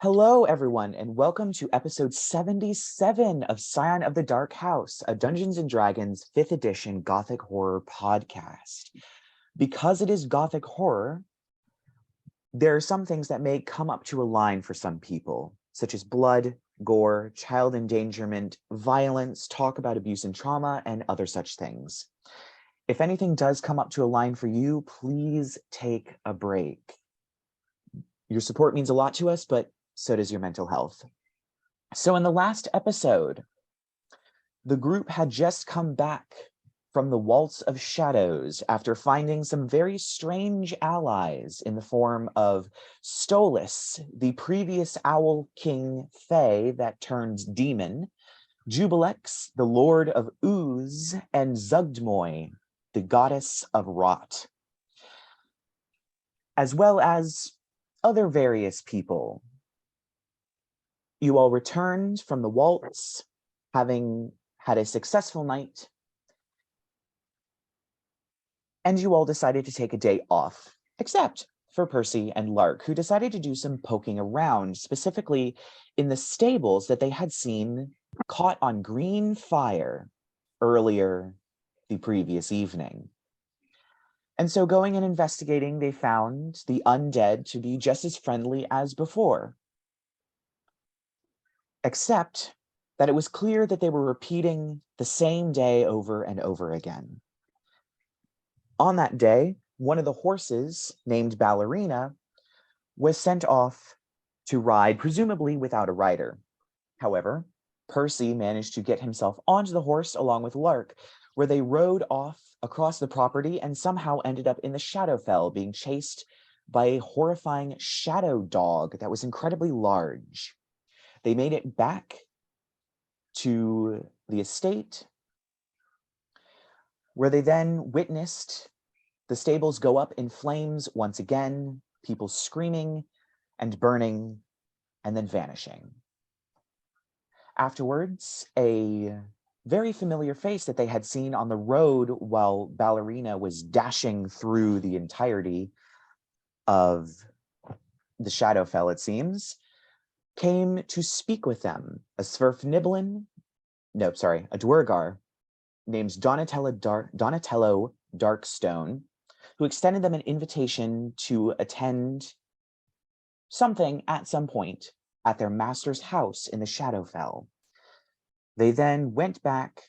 Hello, everyone, and welcome to episode 77 of Scion of the Dark House, a Dungeons & Dragons 5th edition Gothic horror podcast. Because it is Gothic horror, there are some things that may come up to a line for some people, such as blood, gore, child endangerment, violence, talk about abuse and trauma, and other such things. If anything does come up to a line for you, please take a break. Your support means a lot to us, but so does your mental health. So in the last episode, the group had just come back from the Waltz of Shadows after finding some very strange allies in the form of Stolas, the previous Owl King Fae that turned demon, Jubilex, the Lord of Ooze, and Zugdmoy, the Goddess of Rot, as well as other various people. You all returned from the waltz, having had a successful night, and you all decided to take a day off, except for Percy and Lark, who decided to do some poking around, specifically in the stables that they had seen caught on green fire earlier the previous evening. And so going and investigating, they found the undead to be just as friendly as before, except that it was clear that they were repeating the same day over and over again. On that day, one of the horses, named Ballerina, was sent off to ride, presumably without a rider. However, Percy managed to get himself onto the horse along with Lark, where they rode off across the property and somehow ended up in the Shadowfell, being chased by a horrifying shadow dog that was incredibly large. They made it back to the estate, where they then witnessed the stables go up in flames once again, people screaming and burning and then vanishing. Afterwards, a very familiar face that they had seen on the road while Ballerina was dashing through the entirety of the Shadowfell, it seems, came to speak with them. A Dwergar named Donatello Darkstone, who extended them an invitation to attend something at some point at their master's house in the Shadowfell. They then went back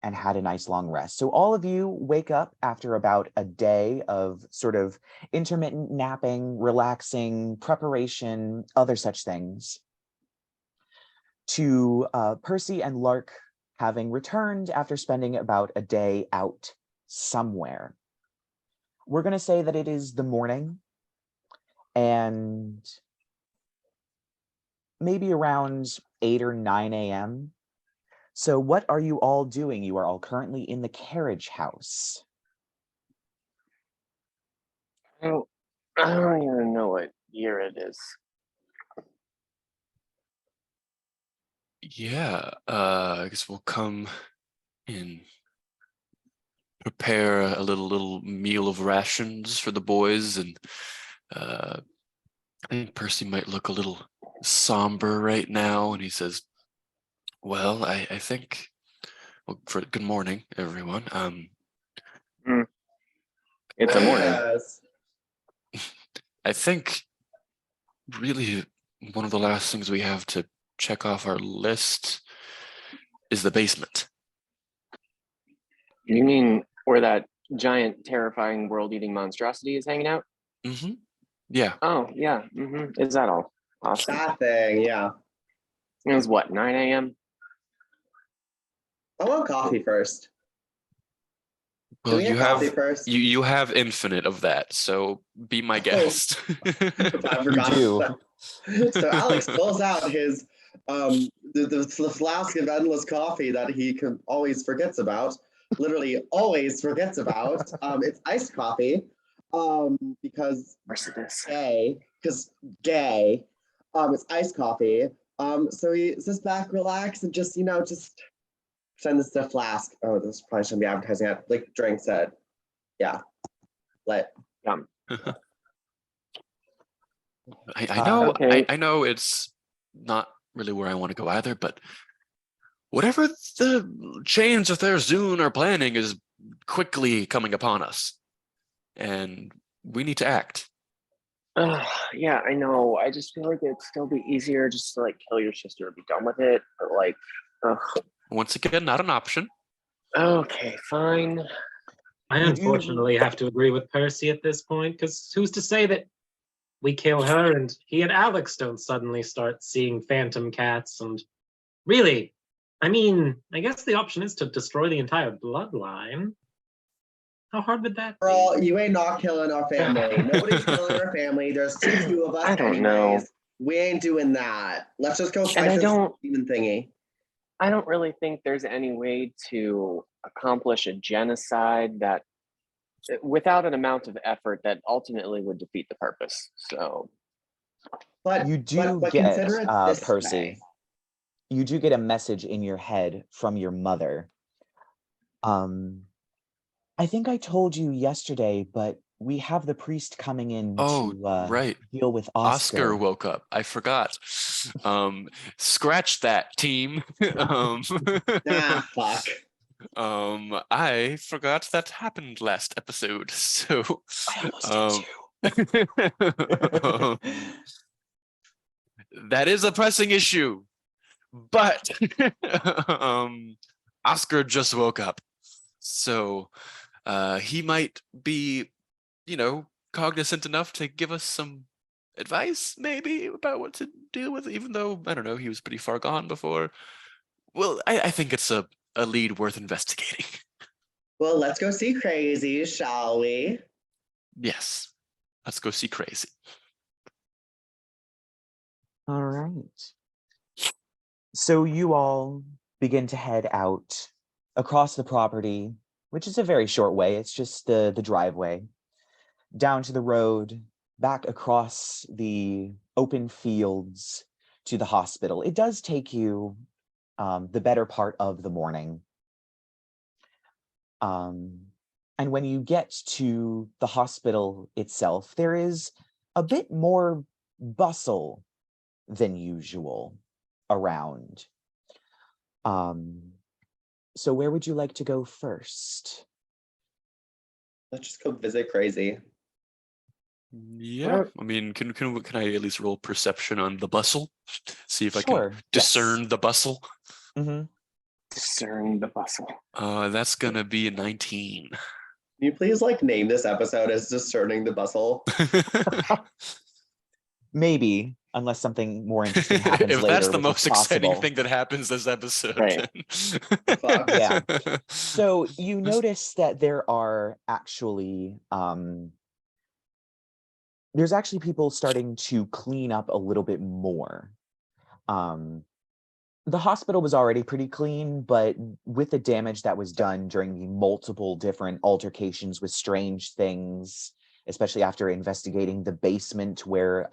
and had a nice long rest. So all of you wake up after about a day of sort of intermittent napping, relaxing, preparation, other such things, to Percy and Lark having returned after spending about a day out somewhere. We're going to say that it is the morning, and maybe around 8 or 9 a.m. So what are you all doing? You are all currently in the carriage house. I don't even know what year it is. Yeah, I guess we'll come and prepare a little meal of rations for the boys, and I think Percy might look a little somber right now, and he says, well, I think, well, good morning, everyone. It's a morning. I think really one of the last things we have to check off our list is the basement. You mean where that giant, terrifying, world-eating monstrosity is hanging out? Mm-hmm. Yeah. Oh, yeah. Mm-hmm. Is that all? Awesome. That thing, yeah. It was what, 9 a.m.? I want coffee first. Well, we you get coffee have first? you have infinite of that, so be my guest. I forgot. So Alex pulls out his the flask of endless coffee that he always forgets about. Literally always forgets about. It's iced coffee. Because gay. Because gay. It's iced coffee. So he sits back, relax, and just send this to flask. Oh, this probably shouldn't be advertising it. Like drinks it. Yeah. Lit. Yum. I know, Okay. I know it's not really where I want to go either, but whatever the chains of their Zune are planning is quickly coming upon us, and we need to act. Yeah, I know. I just feel like it'd still be easier just to like kill your sister and be done with it. But like, Once again, not an option. okay, fine. I unfortunately have to agree with Percy at this point, because who's to say that we kill her and he and Alex don't suddenly start seeing phantom cats? And really, I mean, I guess the option is to destroy the entire bloodline. How hard would that be? Girl, you ain't not killing our family. Nobody's killing our family. There's two of us. I don't know. We ain't doing that. Let's just go fight I this don't- demon thingy. I don't really think there's any way to accomplish a genocide that without an amount of effort that ultimately would defeat the purpose. So But You do but get, consider it this Percy, way. you do get a message in your head from your mother. I think I told you yesterday, but we have the priest coming in to Right. deal with Oscar Oscar. woke up. I forgot. Scratch that, team. Ah, fuck. I forgot that happened last episode. So I almost did um, that is a pressing issue. But Oscar just woke up. So he might be, cognizant enough to give us some advice, maybe, about what to deal with, even though, I don't know, he was pretty far gone before. Well, I think it's a lead worth investigating. Well, let's go see Crazy, shall we? Yes. Let's go see Crazy. All right. So you all begin to head out across the property, which is a very short way. It's just the driveway, down to the road, back across the open fields to the hospital. It does take you the better part of the morning. And when you get to the hospital itself, there is a bit more bustle than usual around. So where would you like to go first? Let's just go visit Crazy. Yeah, I mean, can I at least roll perception on the bustle? See if I Sure, can yes. discern the bustle. Mm-hmm. discern the bustle. That's gonna be a 19. Can you please name this episode as Discerning the Bustle? Maybe, unless something more interesting happens If later. that's the which most is exciting possible. thing that happens this episode. Right. Fuck. Yeah. So you notice that there are actually there's actually people starting to clean up a little bit more. The hospital was already pretty clean, but with the damage that was done during the multiple different altercations with strange things, especially after investigating the basement where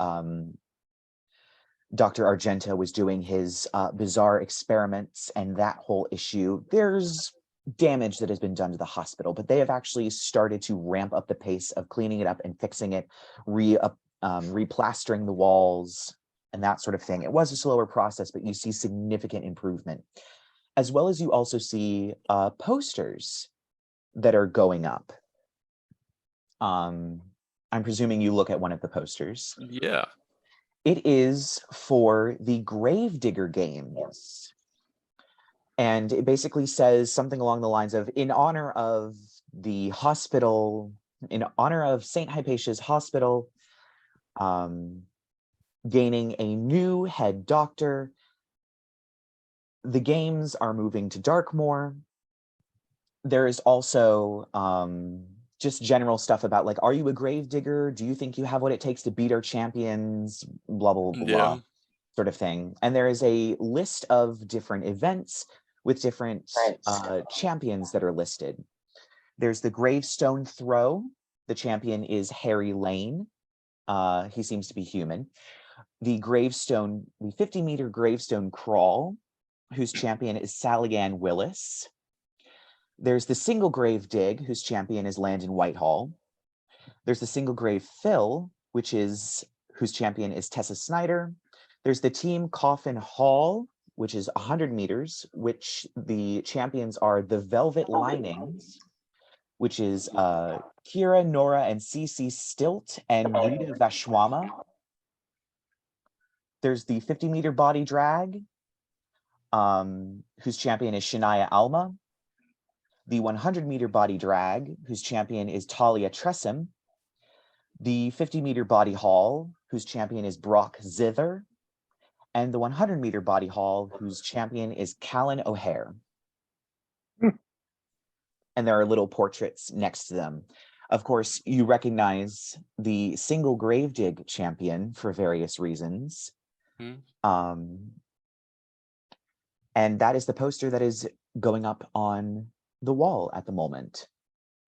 Dr. Argenta was doing his bizarre experiments and that whole issue, there's damage that has been done to the hospital, but they have actually started to ramp up the pace of cleaning it up and fixing it, replastering the walls and that sort of thing. It was a slower process, but you see significant improvement, as well as you also see posters that are going up. I'm presuming you look at one of the posters. Yeah. It is for the Gravedigger games. And it basically says something along the lines of, in honor of the hospital, in honor of St. Hypatia's Hospital, gaining a new head doctor, the games are moving to Darkmoor. There is also just general stuff about are you a gravedigger? Do you think you have what it takes to beat our champions? Blah, blah, blah, Yeah. sort of thing. And there is a list of different events with different champions that are listed. There's the Gravestone Throw. The champion is Harry Lane. He seems to be human. The 50-meter Gravestone Crawl, whose champion is Sally Ann Willis. There's the Single Grave Dig, whose champion is Landon Whitehall. There's the Single Grave Fill, whose champion is Tessa Snyder. There's the team Coffin Hall, which is 100 meters, which the champions are the Velvet Linings, which is Kira, Nora, and Cece Stilt, and Rita Vashwama. There's the 50-meter body drag, whose champion is Shania Alma. The 100-meter body drag, whose champion is Talia Tressum. The 50-meter body haul, whose champion is Brock Zither. And the 100-meter body haul, whose champion is Callan O'Hare. And there are little portraits next to them. Of course, you recognize the single Gravedigg champion for various reasons. And that is the poster that is going up on the wall at the moment.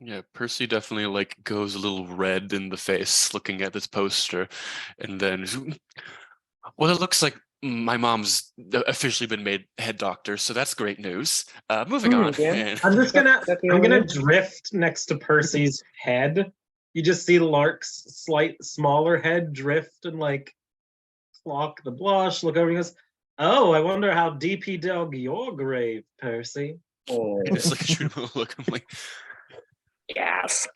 Yeah, Percy definitely like goes a little red in the face looking at this poster, and then, well, it looks like my mom's officially been made head doctor, so that's great news. Moving on. Yeah. I'm gonna drift next to Percy's head. You just see Lark's slight smaller head drift and like clock the blush, look over and goes, "Oh, I wonder how deep he dug your grave, Percy." Oh. Just like a true look, I'm like, Gasp.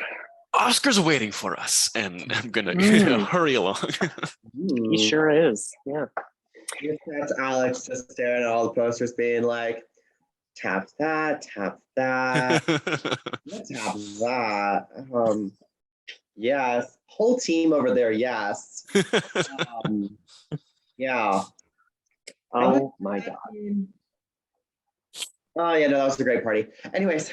Oscar's waiting for us, and I'm gonna hurry along. He sure is. Yeah. That's Alex just staring at all the posters, being like, tap that, tap that, tap that. Yes, whole team over there. Yes. Yeah. Oh my God. Oh yeah, no, that was a great party. Anyways.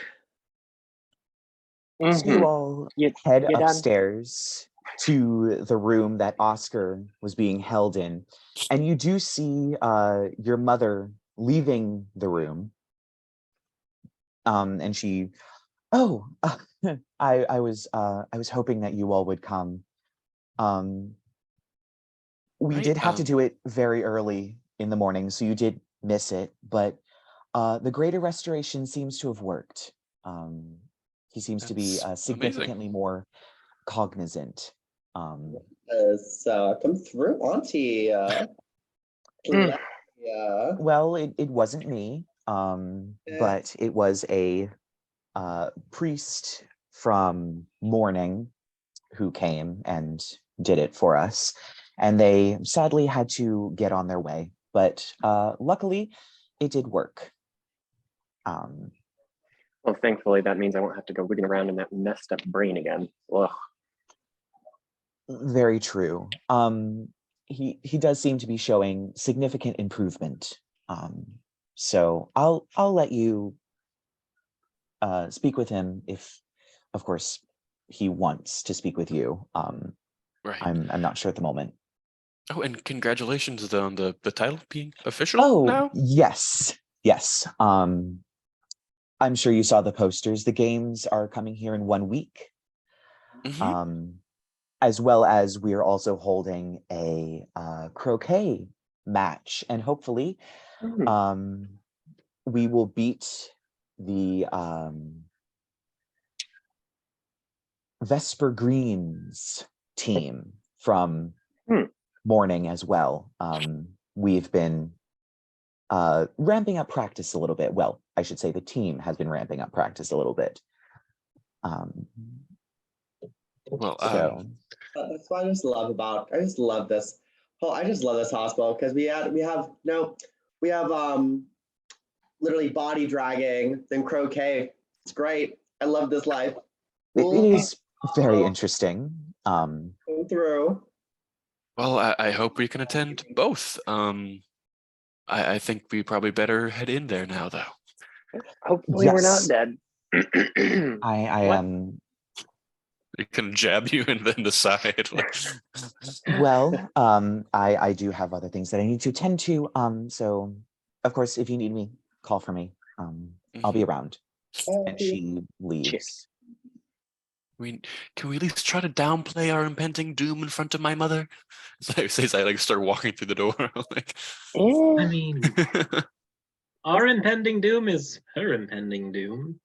So you all head upstairs to the room that Oscar was being held in, and you do see your mother leaving the room. And she, I was hoping that you all would come. We did have to do it very early in the morning, so you did miss it, but the greater restoration seems to have worked. He seems to be significantly more cognizant. Come through, Auntie. Well, it wasn't me, but it was a priest from Morning who came and did it for us. And they sadly had to get on their way. But luckily, it did work. Well, thankfully, that means I won't have to go wigging around in that messed up brain again. Ugh. Very true. He does seem to be showing significant improvement. So I'll let you speak with him if, of course, he wants to speak with you. Right. I'm not sure at the moment. Oh, and congratulations on the title being official now? Yes. I'm sure you saw the posters. The games are coming here in 1 week. As well as we're also holding a croquet match, and hopefully we will beat the Vesper Greens team from Morning as well. We've been ramping up practice a little bit. Well, I should say the team has been ramping up practice a little bit. That's what I just love this. Oh, I just love this hospital because we have literally body dragging, then croquet. It's great. I love this life. It is very interesting. Come through. Well, I hope we can attend both. I think we probably better head in there now, though. Hopefully we're not dead. I am. It can jab you and then decide. Well, I do have other things that I need to attend to. So, of course, if you need me, call for me. I'll be around. And she leaves. Can we at least try to downplay our impending doom in front of my mother? So I like start walking through the door. Like, I mean, our impending doom is her impending doom.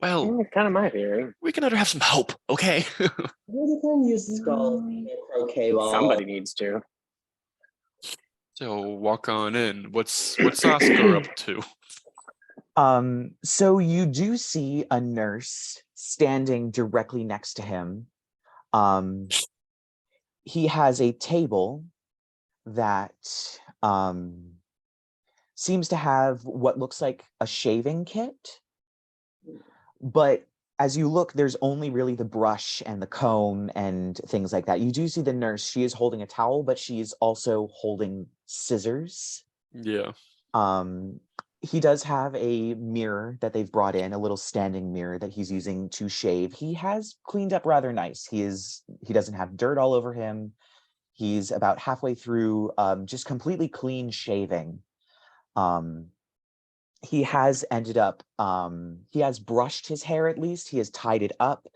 Well, Kind of my theory. we can let her have some help, okay? Maybe can use skull and a croquet ball. Somebody needs to. So walk on in. What's Oskar up to? So you do see a nurse standing directly next to him. He has a table that seems to have what looks like a shaving kit, but as you look, there's only really the brush and the comb and things like that. You do see the nurse. She is holding a towel, but she is also holding scissors. Yeah. He does have a mirror that they've brought in, a little standing mirror that he's using to shave. He has cleaned up rather nice. He doesn't have dirt all over him. He's about halfway through just completely clean shaving. He has ended up, he has brushed his hair at least. He has tied it up.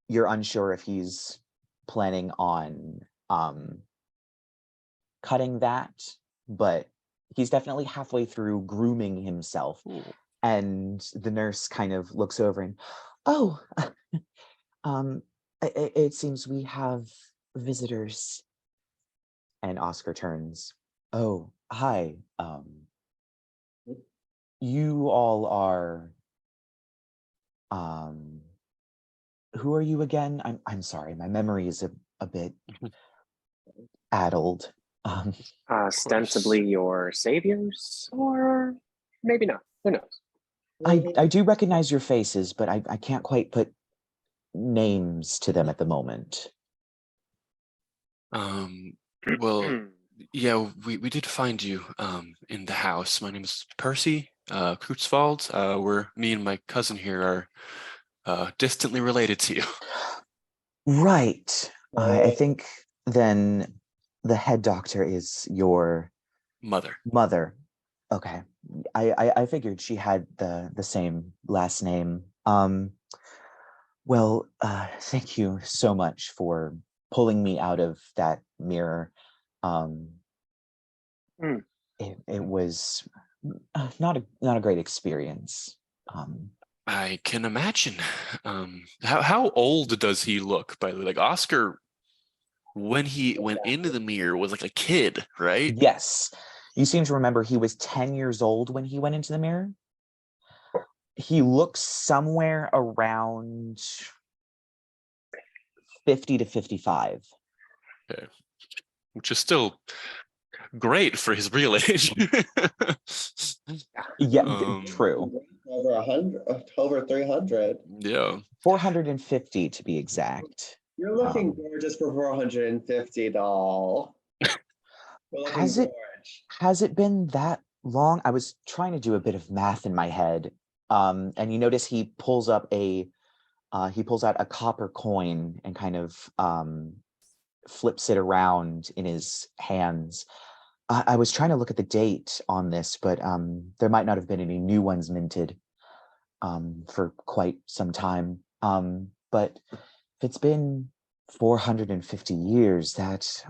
You're unsure if he's planning on cutting that, but he's definitely halfway through grooming himself. Ooh. And the nurse kind of looks over and, oh, it seems we have visitors. And Oskar turns, oh, hi. You all are, who are you again? I'm sorry, my memory is a bit addled. Ostensibly your saviors, or maybe not. Who knows? I do recognize your faces, but I can't quite put names to them at the moment. Well, yeah, we did find you in the house. My name is Percy Kruetzwald. Me and my cousin here are distantly related to you. Right. I think then the head doctor is your Mother. Okay. I figured she had the same last name. Well, thank you so much for pulling me out of that mirror. It was not a great experience. I can imagine. How old does he look, by the way? Like Oskar, when he went into the mirror, was like a kid, right? Yes. You seem to remember he was 10 years old when he went into the mirror. He looks somewhere around 50 to 55. Okay. Which is still great for his real age. Yeah, true. Over 100, over 300. Yeah. 450 to be exact. You're looking gorgeous for 450, doll. Has it been that long? I was trying to do a bit of math in my head. And you notice he pulls out a copper coin and kind of flips it around in his hands. I was trying to look at the date on this, but there might not have been any new ones minted for quite some time. But if it's been 450 years, that's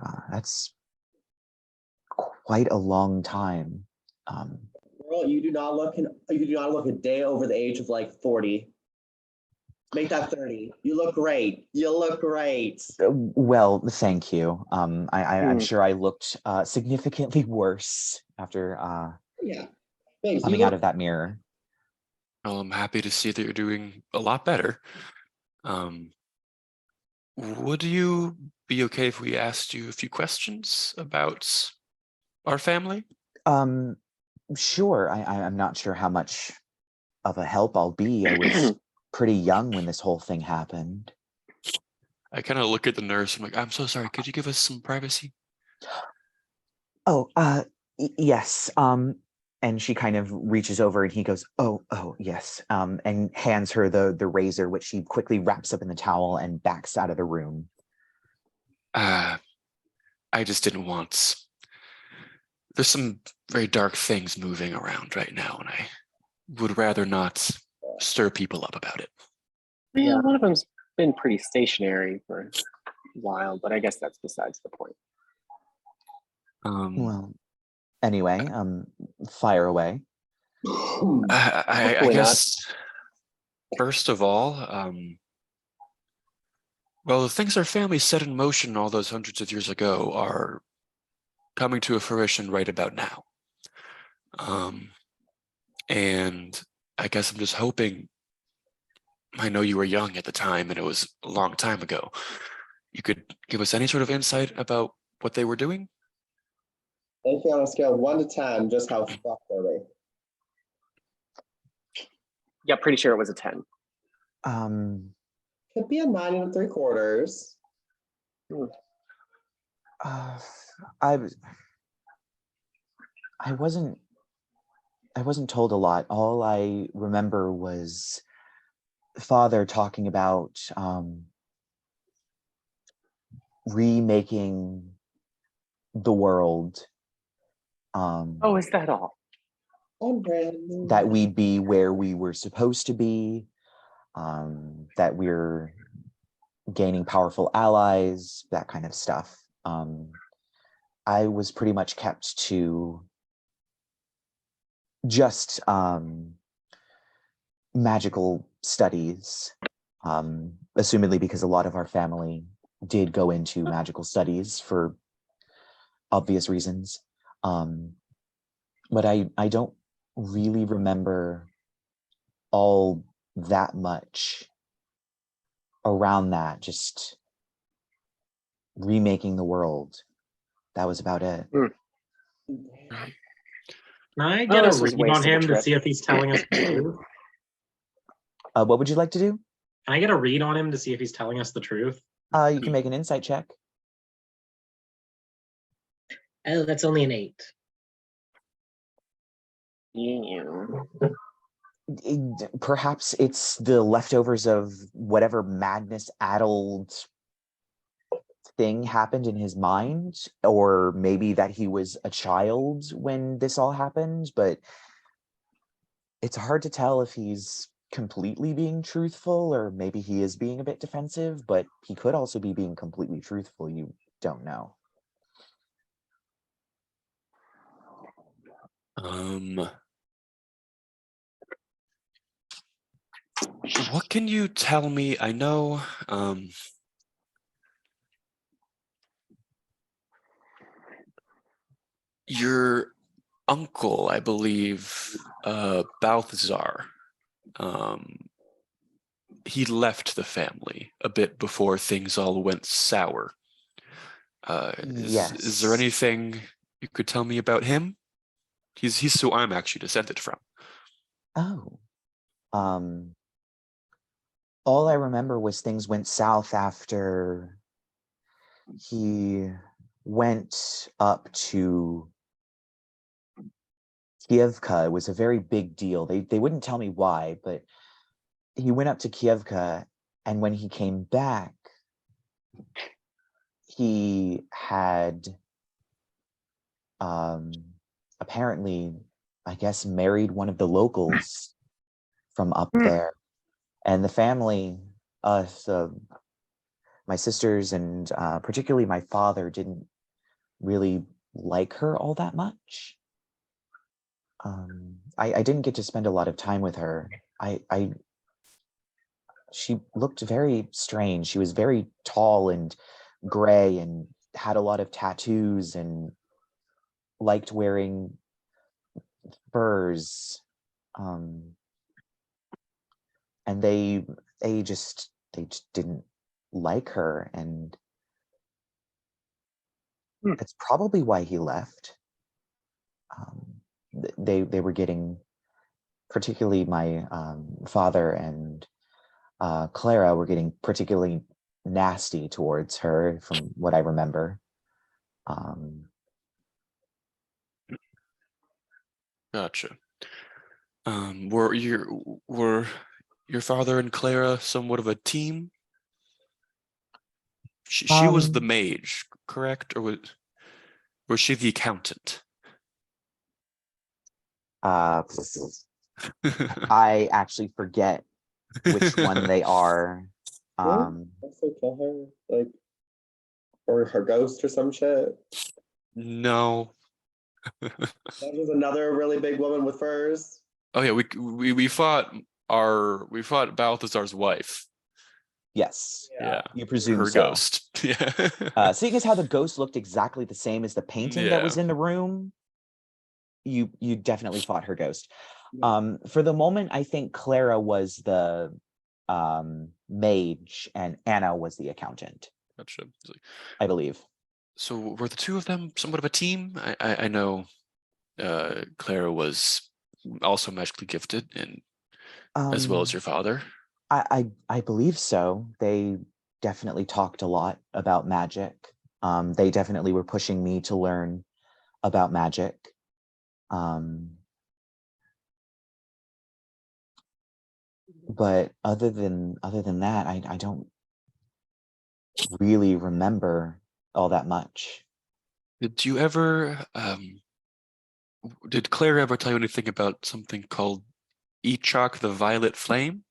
quite a long time. Girl, you do not look a day over the age of like 40. Make that 30. You look great. Well, thank you. I'm sure I looked significantly worse after coming out of that mirror. Well, I'm happy to see that you're doing a lot better. Would you be okay if we asked you a few questions about our family? Sure. I'm not sure how much of a help I'll be. I was pretty young when this whole thing happened. I kind of look at the nurse. I'm like, I'm so sorry. Could you give us some privacy? Oh, yes. And she kind of reaches over and he goes, oh, yes. And hands her the razor, which she quickly wraps up in the towel and backs out of the room. I just didn't want... There's some very dark things moving around right now, and I would rather not stir people up about it. Yeah, one of them's been pretty stationary for a while, but I guess that's besides the point. Well, anyway, fire away. I guess First of all, well, the things our family set in motion all those hundreds of years ago are coming to a fruition right about now. And I guess I'm just hoping, I know you were young at the time and it was a long time ago. You could give us any sort of insight about what they were doing? Anything on a scale of 1 to 10, just how fucked are they? Yeah, pretty sure it was a 10. Could be a 9 3/4. I wasn't told a lot. All I remember was Father talking about remaking the world. Oh, is that all? That we'd be where we were supposed to be, that we're gaining powerful allies, that kind of stuff. I was pretty much kept to just magical studies, assumedly because a lot of our family did go into magical studies for obvious reasons. But I don't really remember all that much around that, just remaking the world. That was about it. Right. Can I get a this was read on wasted a him to trip. see if he's telling us the truth? What would you like to do? Can I get a read on him to see if he's telling us the truth? You can make an insight check. Oh, that's only an 8. Yeah. Perhaps it's the leftovers of whatever madness-addled thing happened in his mind, or maybe that he was a child when this all happened, but it's hard to tell if he's completely being truthful, or maybe he is being a bit defensive, but he could also be being completely truthful. You don't know. What can you tell me? I know your uncle, I believe, Balthazar, he left the family a bit before things all went sour. Yes. Is there anything you could tell me about him? He's who I'm actually descended from. Oh. All I remember was things went south after he went up to Kievka. It was a very big deal. They wouldn't tell me why, but he went up to Kievka, and when he came back, he had apparently, I guess, married one of the locals from up there. And the family, my sisters and particularly my father, didn't really like her all that much. I didn't get to spend a lot of time with her. She looked very strange. She was very tall and gray and had a lot of tattoos and liked wearing furs. And they just didn't like her, and that's probably why he left. They were getting, particularly my father and Clara were getting particularly nasty towards her, from what I remember. Gotcha. Were your father and Clara somewhat of a team? She was the mage, correct? Or was she the accountant? I actually forget which one they are. Also kill her, like, or her ghost or some shit. No. That was another really big woman with furs. Oh yeah, we fought Balthazar's wife. Yes, Yeah. you presume Her so. ghost. Yeah. Seeing as how the ghost looked exactly the same as the painting that was in the room, you definitely fought her ghost. For the moment, I think Clara was the mage and Anna was the accountant. Gotcha. I believe. So were the two of them somewhat of a team? I know Clara was also magically gifted, and as well as your father. I believe so. They definitely talked a lot about magic. They definitely were pushing me to learn about magic. But other than that, I don't really remember all that much. Did you ever did Claire ever tell you anything about something called Echok the Violet Flame?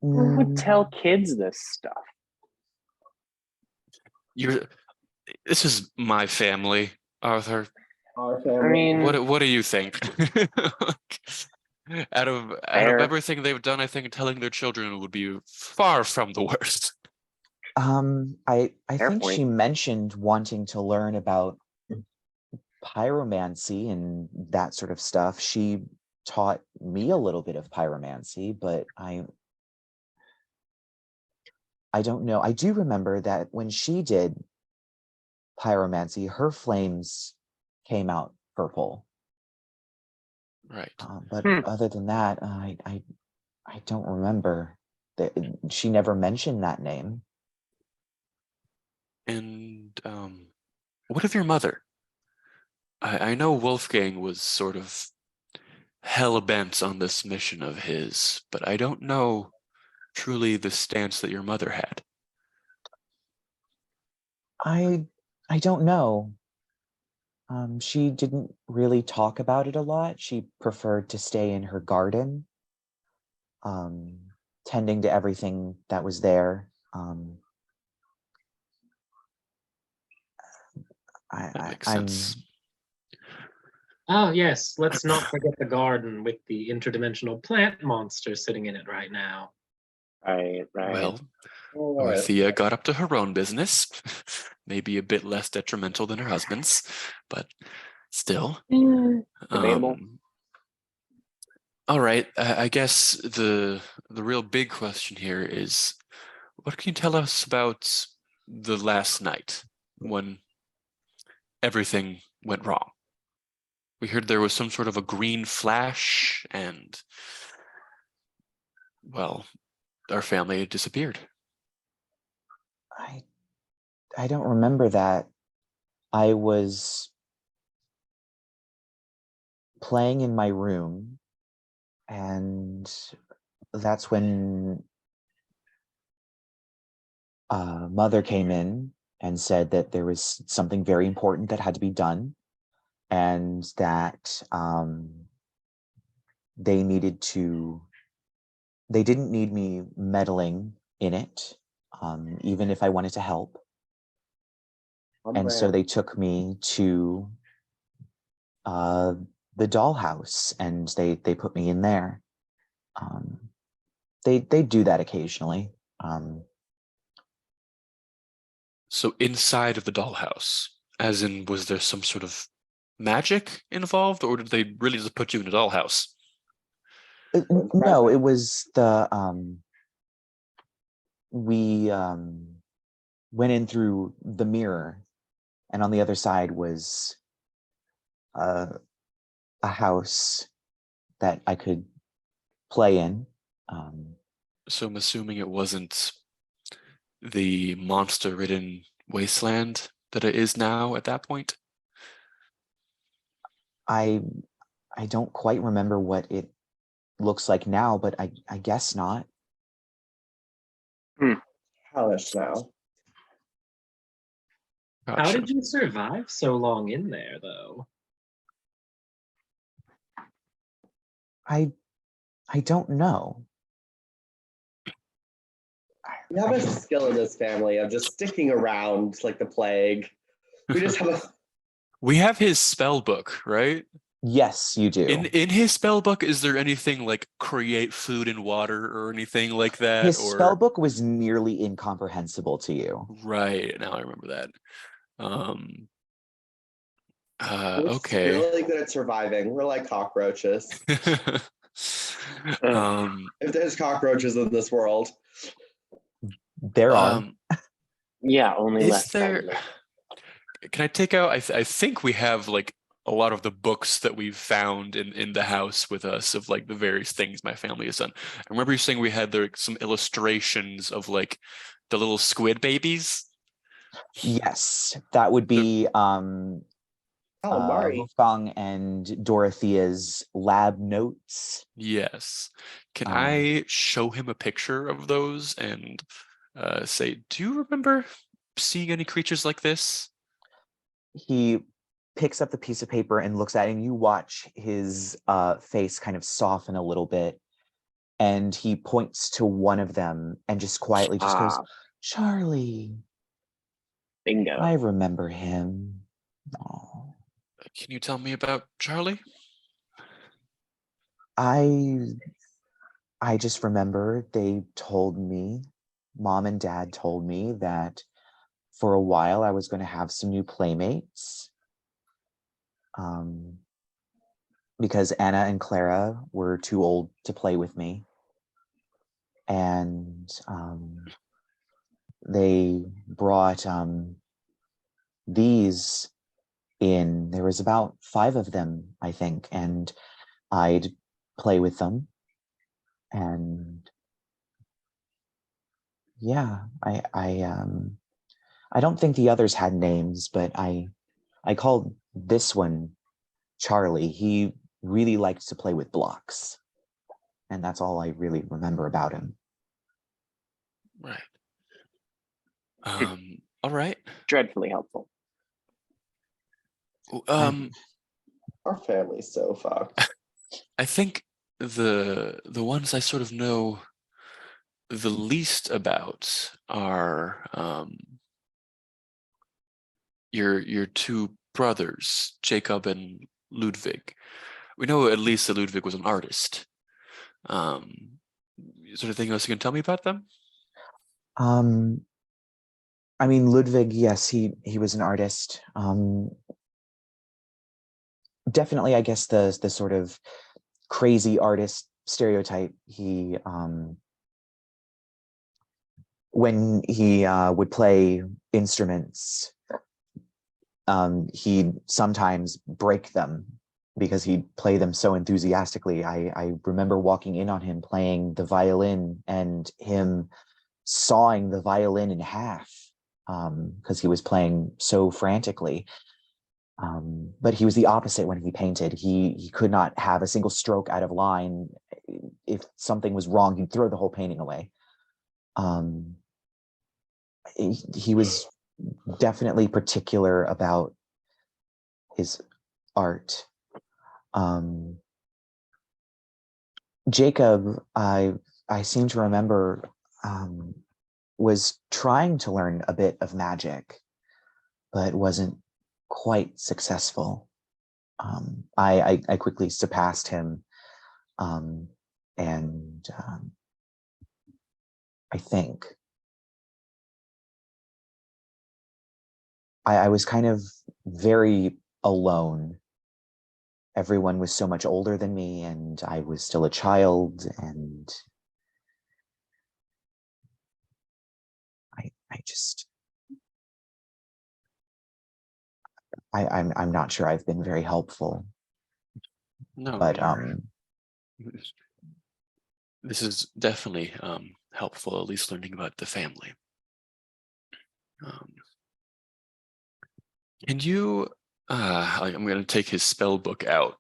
Who would tell kids this stuff? This is my family, Arthur. Our family. I mean, What do you think? Out of everything they've done, I think telling their children would be far from the worst. I Fair think point. she mentioned wanting to learn about pyromancy and that sort of stuff. She taught me a little bit of pyromancy, but I don't know. I do remember that when she did pyromancy, her flames came out purple. Right. But other than that, I don't remember. That she never mentioned that name. And what of your mother? I know Wolfgang was sort of hell-bent on this mission of his, but I don't know truly the stance that your mother had. I don't know. She didn't really talk about it a lot. She preferred to stay in her garden, tending to everything that was there. That makes sense. Oh, yes. Let's not forget the garden with the interdimensional plant monster sitting in it right now. Right. Well, Alright. Dorothea got up to her own business, maybe a bit less detrimental than her husband's, but still. Debatable. All right, I guess the real big question here is, what can you tell us about the last night when everything went wrong? We heard there was some sort of a green flash and, well, our family had disappeared. I don't remember that. I was playing in my room, and that's when Mother came in and said that there was something very important that had to be done, and that they didn't need me meddling in it, even if I wanted to help. And so they took me to the dollhouse, and they put me in there. They do that occasionally. So inside of the dollhouse, as in, was there some sort of magic involved, or did they really just put you in a dollhouse? No, it was the we went in through the mirror, and on the other side was a house that I could play in. So I'm assuming it wasn't the monster-ridden wasteland that it is now at that point? I don't quite remember what it looks like now, but I guess not. Hellish now. Gotcha. How did you survive so long in there, though? I don't know. We have a skill in this family of just sticking around like the plague. We just have a We have his spell book, right? Yes, you do. In his spell book, is there anything like create food and water or anything like that? His or spell book was nearly incomprehensible to you. Right, now I remember that. We're just Okay. really good at surviving. We're like cockroaches. If there's cockroaches in this world. There are. Yeah, only Is less there? kindly. Can I take out? I think we have like a lot of the books that we've found in the house with us of like the various things my family has done. I remember you saying we had there some illustrations of like the little squid babies. Yes, that would be Calamari. Wolfgang and Dorothea's lab notes. Yes. Can I show him a picture of those and say, do you remember seeing any creatures like this? He picks up the piece of paper and looks at it, and you watch his face kind of soften a little bit. And he points to one of them and just quietly just goes, Charlie. Bingo. I remember him. Oh. Can you tell me about Charlie? I just remember they told me, Mom and Dad told me that for a while I was going to have some new playmates. Because Anna and Clara were too old to play with me. And they brought these in. There was about 5 of them, I think, and I'd play with them. And yeah, I don't think the others had names, but I called this one Charlie. He really liked to play with blocks, and that's all I really remember about him. Right. All right. Dreadfully helpful. Our family's so fucked. I think the ones I sort of know the least about are your 2 brothers, Jacob and Ludwig. We know at least that Ludwig was an artist. Is there anything else you can tell me about them? I mean, Ludwig, yes, he was an artist. Definitely, I guess the sort of crazy artist stereotype. He when he would play instruments, he'd sometimes break them because he'd play them so enthusiastically. I remember walking in on him playing the violin and him sawing the violin in half because he was playing so frantically. But he was the opposite when he painted. He could not have a single stroke out of line. If something was wrong, he'd throw the whole painting away. He was definitely particular about his art. Jacob, I seem to remember, was trying to learn a bit of magic, but wasn't quite successful. I quickly surpassed him, and I think I was kind of very alone. Everyone was so much older than me, and I was still a child, and I'm not sure I've been very helpful. No, but this is definitely helpful, at least learning about the family. Can you I'm going to take his spell book out.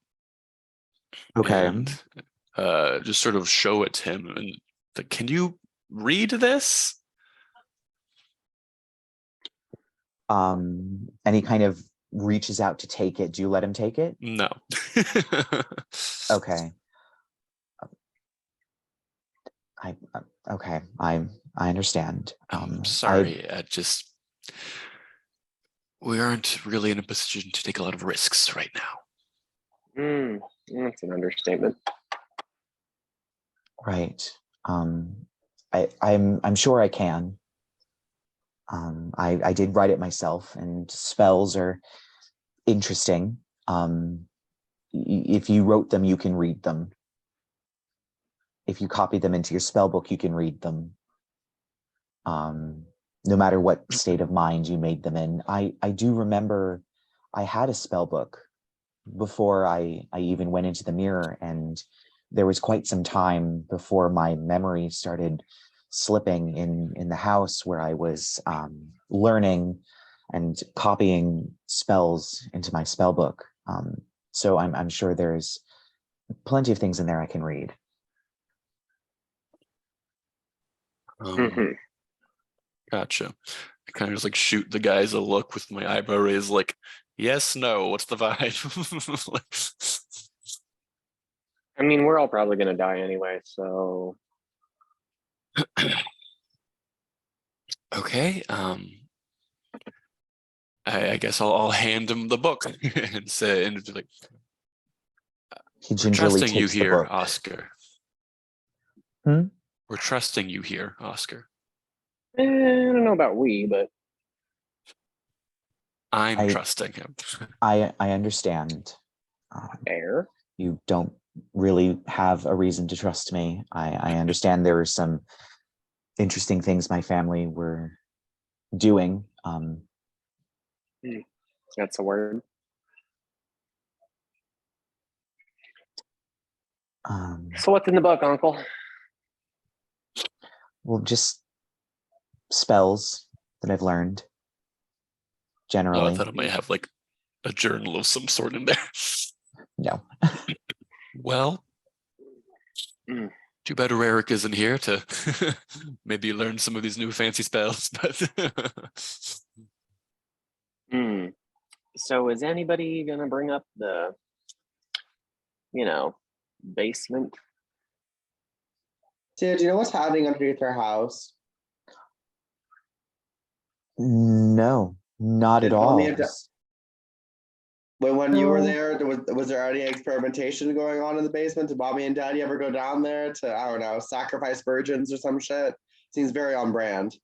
Okay. And just sort of show it to him and can you read this? And he kind of reaches out to take it. Do you let him take it? No. Okay. Okay. I understand. I'm sorry. We aren't really in a position to take a lot of risks right now. That's an understatement. Right. I'm sure I can. I did write it myself, and spells are interesting. If you wrote them, you can read them. If you copy them into your spell book, you can read them. No matter what state of mind you made them in. I do remember I had a spell book before I even went into the mirror, and there was quite some time before my memory started slipping in the house where I was learning and copying spells into my spell book. So I'm sure there's plenty of things in there I can read. Gotcha. I kind of just like shoot the guys a look with my eyebrow raised, like, yes, no, what's the vibe? I mean, we're all probably gonna die anyway, so. Okay. I guess I'll hand him the book and say, and be like, He we're gingerly trusting you takes the here, book. Oscar. Hmm? We're trusting you here, Oscar. I don't know about we, but I'm trusting him. I understand. fair. You don't really have a reason to trust me. I understand there are some interesting things my family were doing. That's a word. So what's in the book, Uncle? Well, just spells that I've learned. Generally. Oh, I thought it might have like a journal of some sort in there. No. Well, too bad Rerek isn't here to maybe learn some of these new fancy spells. But So is anybody gonna bring up the, basement? Dude, do you know what's happening underneath our house? No, not at all. When you were there, was there any experimentation going on in the basement? Did Mommy and Daddy ever go down there to, I don't know, sacrifice virgins or some shit? Seems very on brand.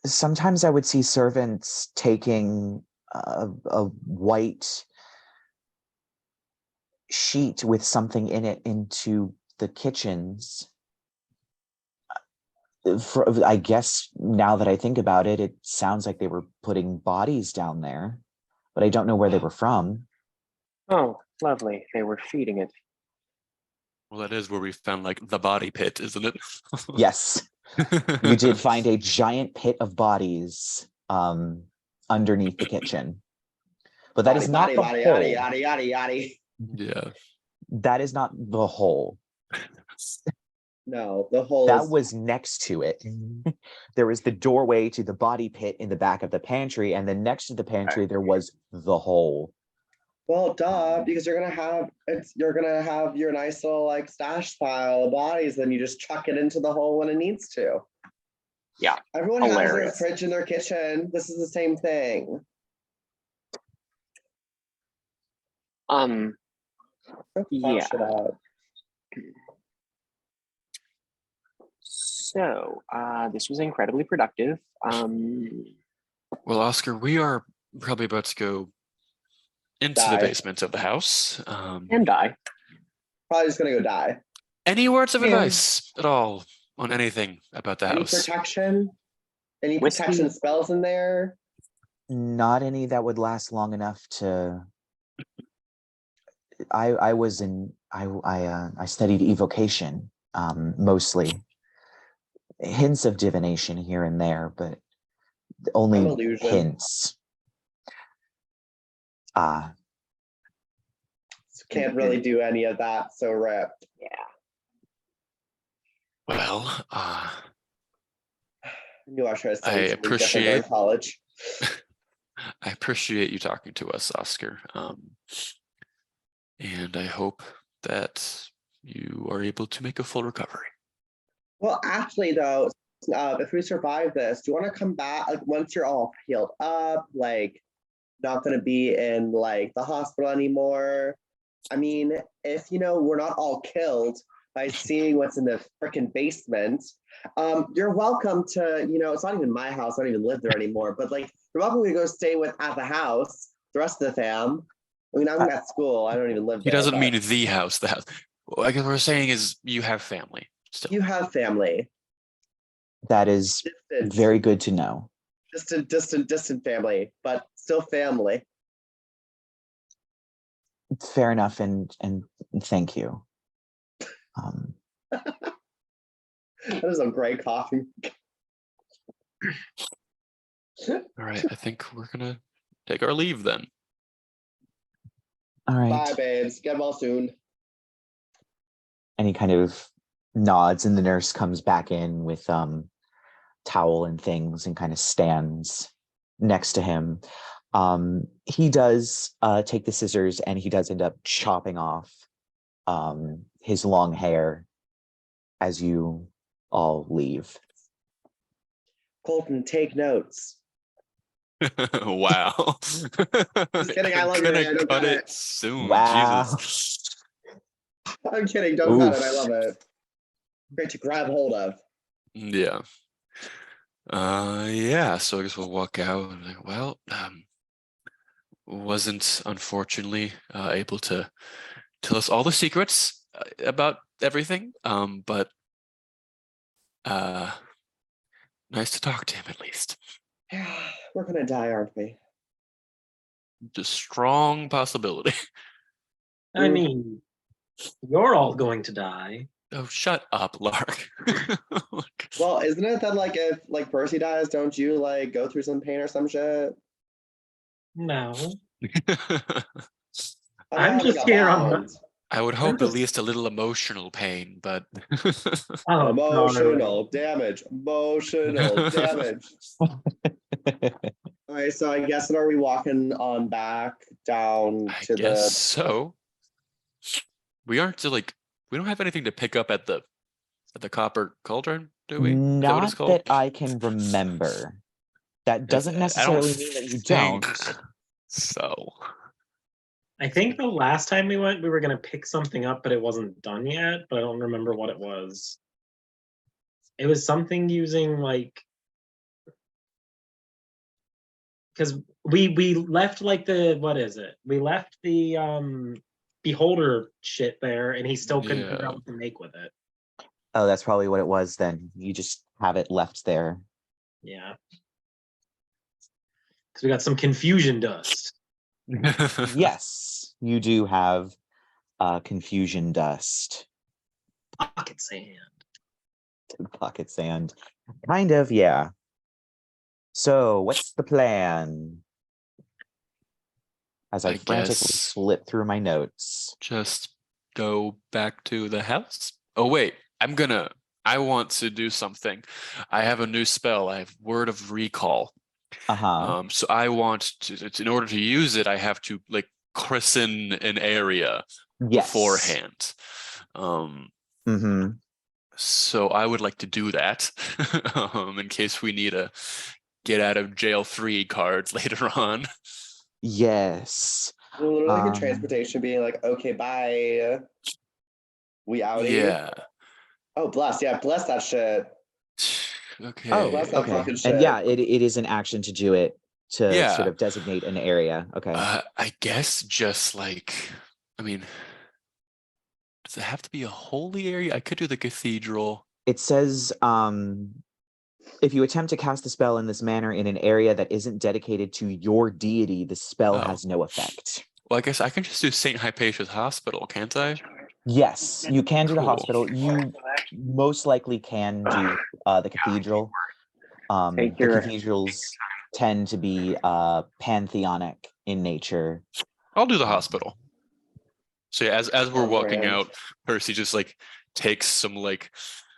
Sometimes I would see servants taking a white sheet with something in it into the kitchens. I guess now that I think about it, it sounds like they were putting bodies down there, but I don't know where they were from. Oh, lovely. They were feeding it. well, that is where we found like the body pit, isn't it? Yes. You did find a giant pit of bodies underneath the kitchen. But that is not the hole. Yeah. That is not the hole. No, the hole that was next to it. There was the doorway to the body pit in the back of the pantry, and then next to the pantry there was the hole. Well, duh, because you're gonna have your nice little like stash pile of bodies, then you just chuck it into the hole when it needs to. Yeah. Everyone has their fridge in their kitchen. This is the same thing. Yeah. So, this was incredibly productive. Well, Oscar, we are probably about to go into the basement of the house. And die. Probably just gonna go die. Any words of advice at all on anything about the house? Protection? Any protection spells in there? Not any that would last long enough to. I studied evocation, mostly. Hints of divination here and there, but only hints. Can't really do any of that, so rip. Yeah. Well, knew I should have I appreciate college. I appreciate you talking to us, Oscar. And I hope that you are able to make a full recovery. Well, actually, though, if we survive this, do you want to come back like once you're all healed up, like not going to be in like the hospital anymore? I mean, if we're not all killed by seeing what's in the freaking basement, you're welcome to, it's not even my house. I don't even live there anymore. But like, you're welcome to go stay at the house. The rest of the fam. I mean, I'm at school. I don't even live there. He doesn't mean the house. The house. I guess what we're saying is you have family still. You have family. That is very good to know. Distant family, but still family. Fair enough, and thank you. That is a great coffee. All right, I think we're gonna take our leave then. All right. Bye, babes. Get well soon. And he kind of nods, and the nurse comes back in with towel and things and kind of stands next to him. He does take the scissors, and he does end up chopping off his long hair as you all leave. Colton, take notes. Wow. Just kidding, I love you. Gonna cut it soon. Wow. Jesus. I'm kidding, don't cut it. I love it. Great to grab hold of. Yeah. Yeah, so I guess we'll walk out and like, well, wasn't unfortunately able to tell us all the secrets about everything. But nice to talk to him at least. Yeah, we're gonna die, aren't we? The strong possibility. I mean, you're all going to die. Oh, shut up, Lark. Well, isn't it that like if like Percy dies, don't you like go through some pain or some shit? No. I'm just here on I would hope at least a little emotional pain, but emotional damage. Emotional damage. All right, so I guess are we walking on back down I to guess the so. We aren't to like we don't have anything to pick up at the copper cauldron, do we? Not that I can remember. That doesn't necessarily mean that you don't. So I think the last time we went, we were going to pick something up, but it wasn't done yet, but I don't remember what it was. It was something using like, because we left like the, what is it? We left the beholder shit there, and he still couldn't figure out what to make with it. Oh, that's probably what it was then. You just have it left there. Yeah. Because we got some confusion dust. Yes, you do have confusion dust. Pocket sand. Pocket sand. Kind of, yeah. So, what's the plan? As I frantically flip through my notes. Just go back to the house? Oh, wait. I want to do something. I have a new spell. I have Word of Recall. So I want to, in order to use it, I have to like christen an area beforehand. So I would like to do that in case we need a get out of jail free cards later on. Yes. Literally like transportation being like, okay, bye. We out here. Yeah. Oh, bless. Yeah, bless that shit. Okay. Oh, bless that fucking shit. And yeah, it is an action to do it to sort of designate an area. Okay. I guess just like, I mean, does it have to be a holy area? I could do the cathedral. It says, if you attempt to cast a spell in this manner in an area that isn't dedicated to your deity, the spell has no effect. Well, I guess I can just do St. Hypatia's Hospital, can't I? Yes, you can do the hospital. You most likely can do the cathedral. The cathedrals tend to be pantheonic in nature. I'll do the hospital. So yeah, as we're walking out, Percy just like takes some like,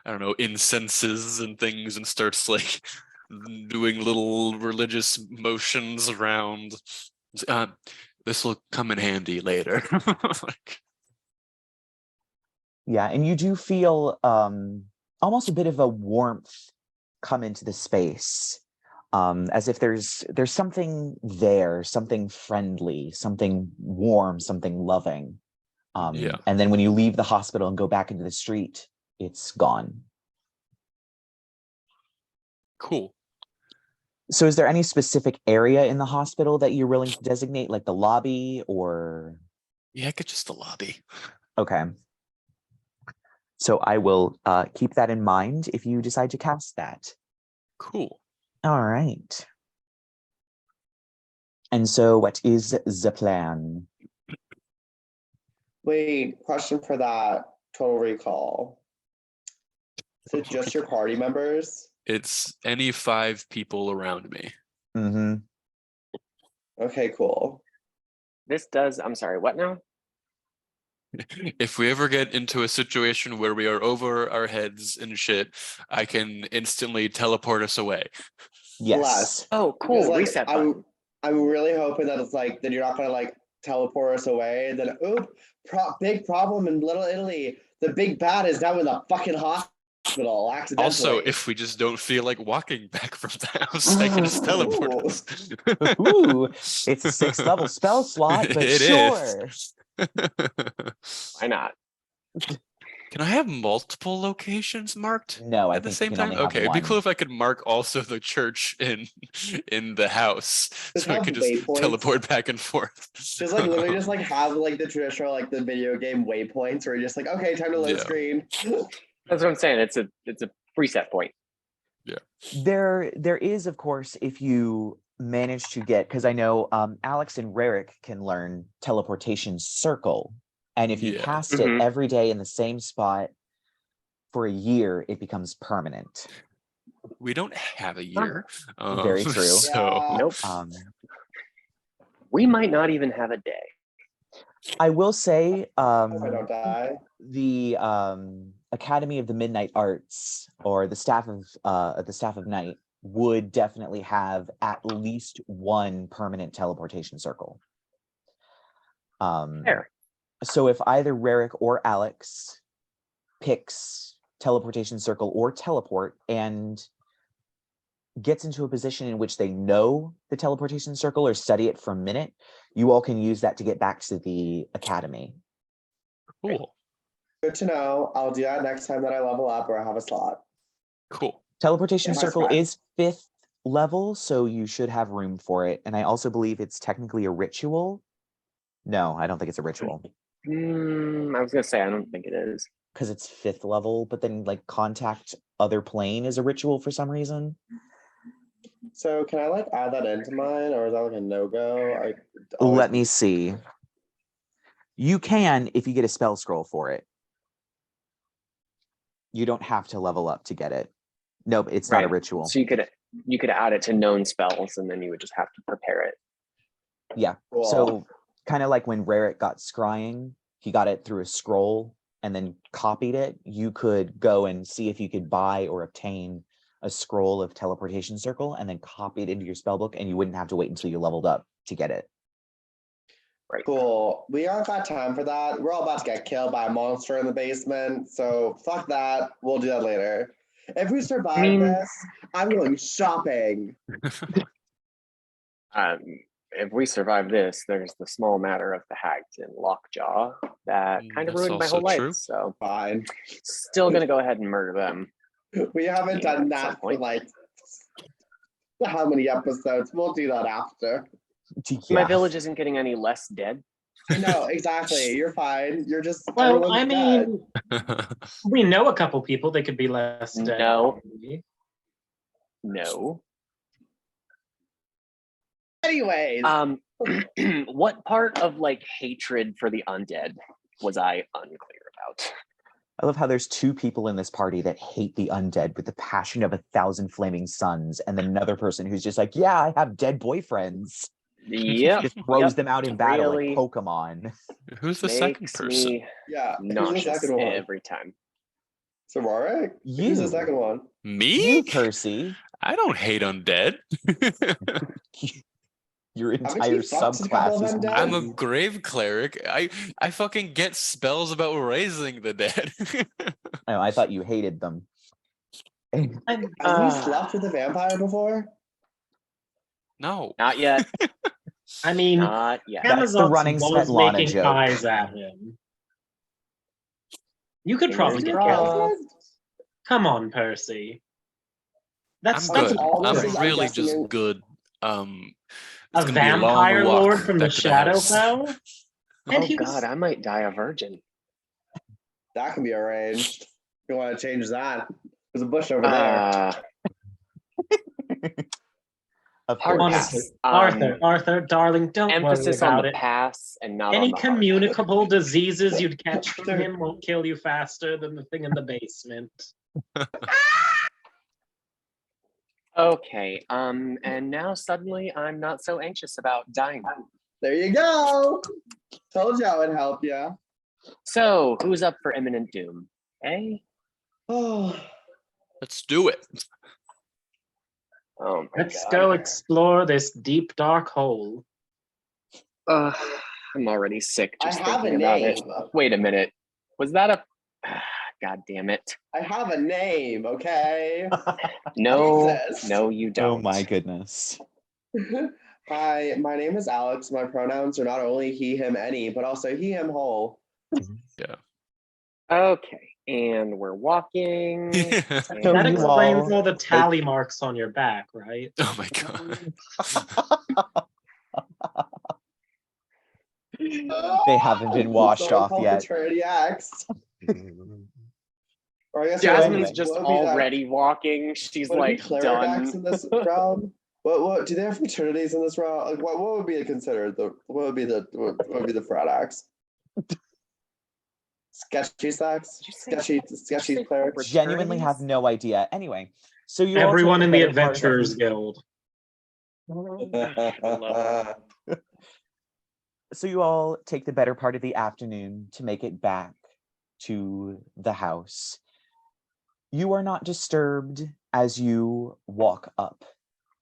I don't know, incenses and things and starts like doing little religious motions around. This will come in handy later. Yeah, and you do feel almost a bit of a warmth come into the space, as if there's something there, something friendly, something warm, something loving. Yeah. And then when you leave the hospital and go back into the street, it's gone. Cool. So is there any specific area in the hospital that you're willing to designate, like the lobby or? Yeah, I could just the lobby. Okay. So I will keep that in mind if you decide to cast that. Cool. All right. And so what is the plan? Wait, question for that Total Recall. Is it just your party members? It's any 5 people around me. Mm-hmm. Okay, cool. This does, I'm sorry, what now? If we ever get into a situation where we are over our heads and shit, I can instantly teleport us away. Yes. Bless. Oh, cool, Because, like, reset button. I'm really hoping that it's like that you're not gonna like teleport us away. And then big problem in Little Italy. The big bad is now in the fucking hospital accidentally. Also, if we just don't feel like walking back from the house, I can just teleport us. Ooh, it's a 6th level spell slot, but It sure. is. Why not? Can I have multiple locations marked No, I at the think same you can time? only have Okay, it'd be one. cool if I could mark also the church in the house, Just so I have could just waypoints. Teleport back and forth. Just like literally just like have like the traditional like the video game waypoints where you're just like, okay, time to load Yeah. screen. That's what I'm saying. It's a preset point. There is, of course, if you manage to get, because I know Alex and Rerek can learn teleportation circle. And if you Yeah. cast Mhm. it every day in the same spot for a year, it becomes permanent. We don't have a year. Very true. So Yeah. Nope. We might not even have a day. I will say Hope I don't die. the Academy of the Midnight Arts or the staff of night would definitely have at least one permanent teleportation circle. Fair. So if either Rerek or Alex picks teleportation circle or teleport and gets into a position in which they know the teleportation circle or study it for a minute, you all can use that to get back to the academy. cool. Good to know. I'll do that next time that I level up or I have a slot. Cool. Teleportation Yeah, circle that's fine. is 5th level, so you should have room for it. And I also believe it's technically a ritual. No, I don't think it's a ritual I was gonna say I don't think it is. because it's 5th level, but then like contact other plane is a ritual for some reason. So can I like add that into mine or is that like a no-go? Let me see. You can if you get a spell scroll for it. You don't have to level up to get it. Nope, it's not a Right. ritual. So you could add it to known spells, and then you would just have to prepare it. Yeah. Cool. So kind of like when Rerek got scrying, he got it through a scroll and then copied it. You could go and see if you could buy or obtain a scroll of teleportation circle and then copy it into your spellbook, and you wouldn't have to wait until you leveled up to get it. Right. Cool. We aren't got time for that. We're all about to get killed by a monster in the basement. So fuck that. We'll do that later. If we survive this, I'm going shopping. If we survive this, there's the small matter of the hacked and lockjaw that kind of That's ruined my whole also life. true. So Fine. still gonna go ahead and murder them. We haven't Yeah, done at some that for point. like how many episodes? We'll do that after. My Yeah. village isn't getting any less dead. No, exactly. You're fine. You're just Well, everyone's I dead. mean, we know a couple people that could be less dead. No. probably. No. Anyways, What part of like hatred for the undead was I unclear about? I love how there's 2 people in this party that hate the undead with the passion of 1,000 flaming suns, and then another person who's just like, yeah, I have dead boyfriends. Yep. Just throws Yep. them out in battle Really like Pokemon. Who's the second Makes person? me yeah. Who's the nauseous second one? every time. So Rerek? You. Who's the second one? Me? You, Percy. I don't hate undead. Your Haven't entire you fucked a couple subclass of is them dead? I'm a weird. grave cleric. I fucking get spells about raising the dead. Oh, I thought you hated them. Have you slept with a vampire before? No. Not yet. I mean, Not yet. That's the Amazon running was Svetlana making joke. eyes at him. You could probably get Fingers killed. crossed. Come on, Percy. That's I'm that's good. all this I'm is, I'm really guessing just you're- good. a It's gonna be a long vampire walk lord from the back to the house. Shadowfell. And Oh he God, was I might die a virgin. That can be arranged. You want to change that? There's a bush over there. Of Hard course. pass. Honestly, Arthur, darling, don't worry Emphasis on about the it. pass and not Any on the heart. communicable diseases you'd catch from him won't kill you faster than the thing in the basement. Okay, and now suddenly I'm not so anxious about dying. There you go. Told you I would help you. So, who's up for imminent doom? Eh? Oh, Let's do it. Oh my Let's God. go explore this deep, dark hole. I'm already sick I just have a thinking about it. name. Wait a minute. Was that a... God damn it. I have a name, okay? No, Jesus. no, you don't. Oh my goodness. Hi, my name is Alex. My pronouns are not only he, him, any, but also he, him, whole. Yeah. Okay, and we're walking. So That you explains all all the tally marks on your back, right? Oh my god. They haven't been washed Someone off called yet. Fraternity X. Or I guess Jasmine's anyway, just what would be that- already walking. She's would it be like Cleric done. X in this realm? What do they have fraternities in this realm? Like what would be considered what would be the frat X? Sketchy sex? Sketchy cleric? Genuinely have no idea. Anyway, so you all Everyone take in the better part of Adventurers Guild. So you all take the better part of the afternoon to make it back to the house. You are not disturbed as you walk up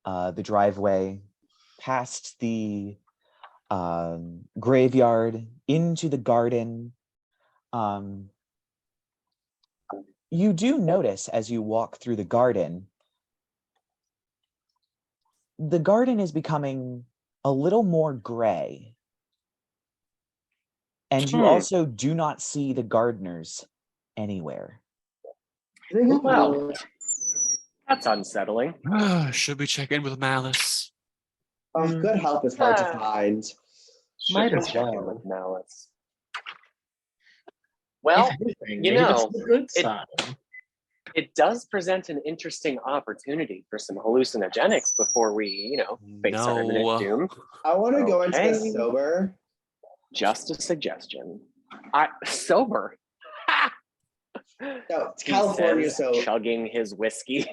the driveway, past the graveyard, into the garden. You do notice as you walk through the garden is becoming a little more gray. And you also do not see the gardeners anywhere. Well, that's unsettling. Should we check in with Malice? Good help is hard to find. Might Should as check in well. with Malice. Well, If anything, you maybe know, that's the good side. it does present an interesting opportunity for some hallucinogenics before we, face our imminent doom. I want to go into Okay. this sober. Just a suggestion. Sober. No, it's He California, says, so chugging his whiskey.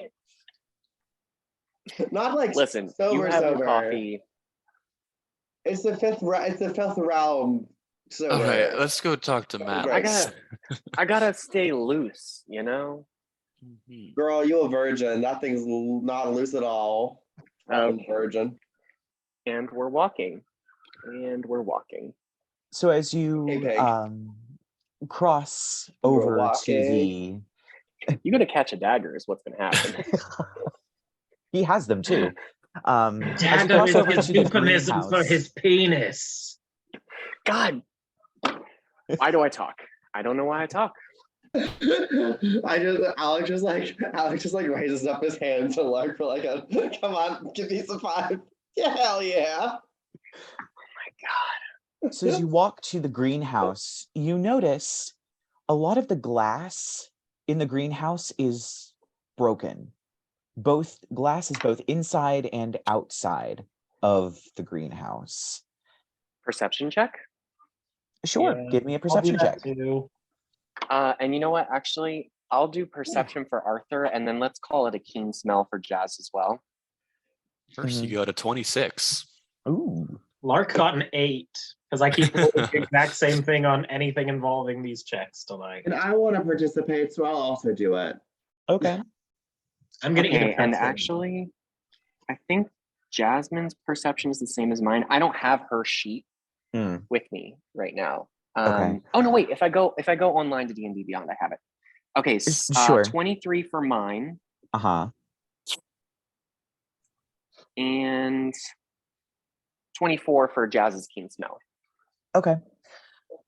not like Listen, you sober, have your sober. coffee. It's the fifth realm. Sober. All right, let's go talk to Malice. I gotta stay loose, Mhm. Girl, you a virgin. That thing's not loose at all. Okay. Virgin. And we're walking. So as you Hey, pig. cross We're over to walking. You're gonna catch a dagger is what's gonna happen. he has them too. As you Dagger cross is over his to the euphemism for greenhouse, his penis. God, why do I talk? I don't know why I talk. Alex just like raises up his hand to Lark for like a come on, give me some five. Yeah, hell yeah. so as you walk to the greenhouse, you notice a lot of the glass in the greenhouse is broken. Glass is both inside and outside of the greenhouse. Perception check. Sure, Yeah, give me a I'll do perception that check. too. And you know what? Actually, I'll do perception for Arthur, and then let's call it a keen smell for Jazz as well. Percy got a 26. Ooh. Lark got an 8 because I keep rolling the exact same thing on anything involving these checks tonight. And I want to participate, so I'll also do it. Okay. I'm gonna eat a And pretzel. actually, I think Jasmine's perception is the same as mine. I don't have her sheet with me right now. Okay. Oh no, wait. If I go online to D&D Beyond, I have it. Okay, Sure. 23 for mine Uh-huh. and 24 for Jazz's keen smell. Okay.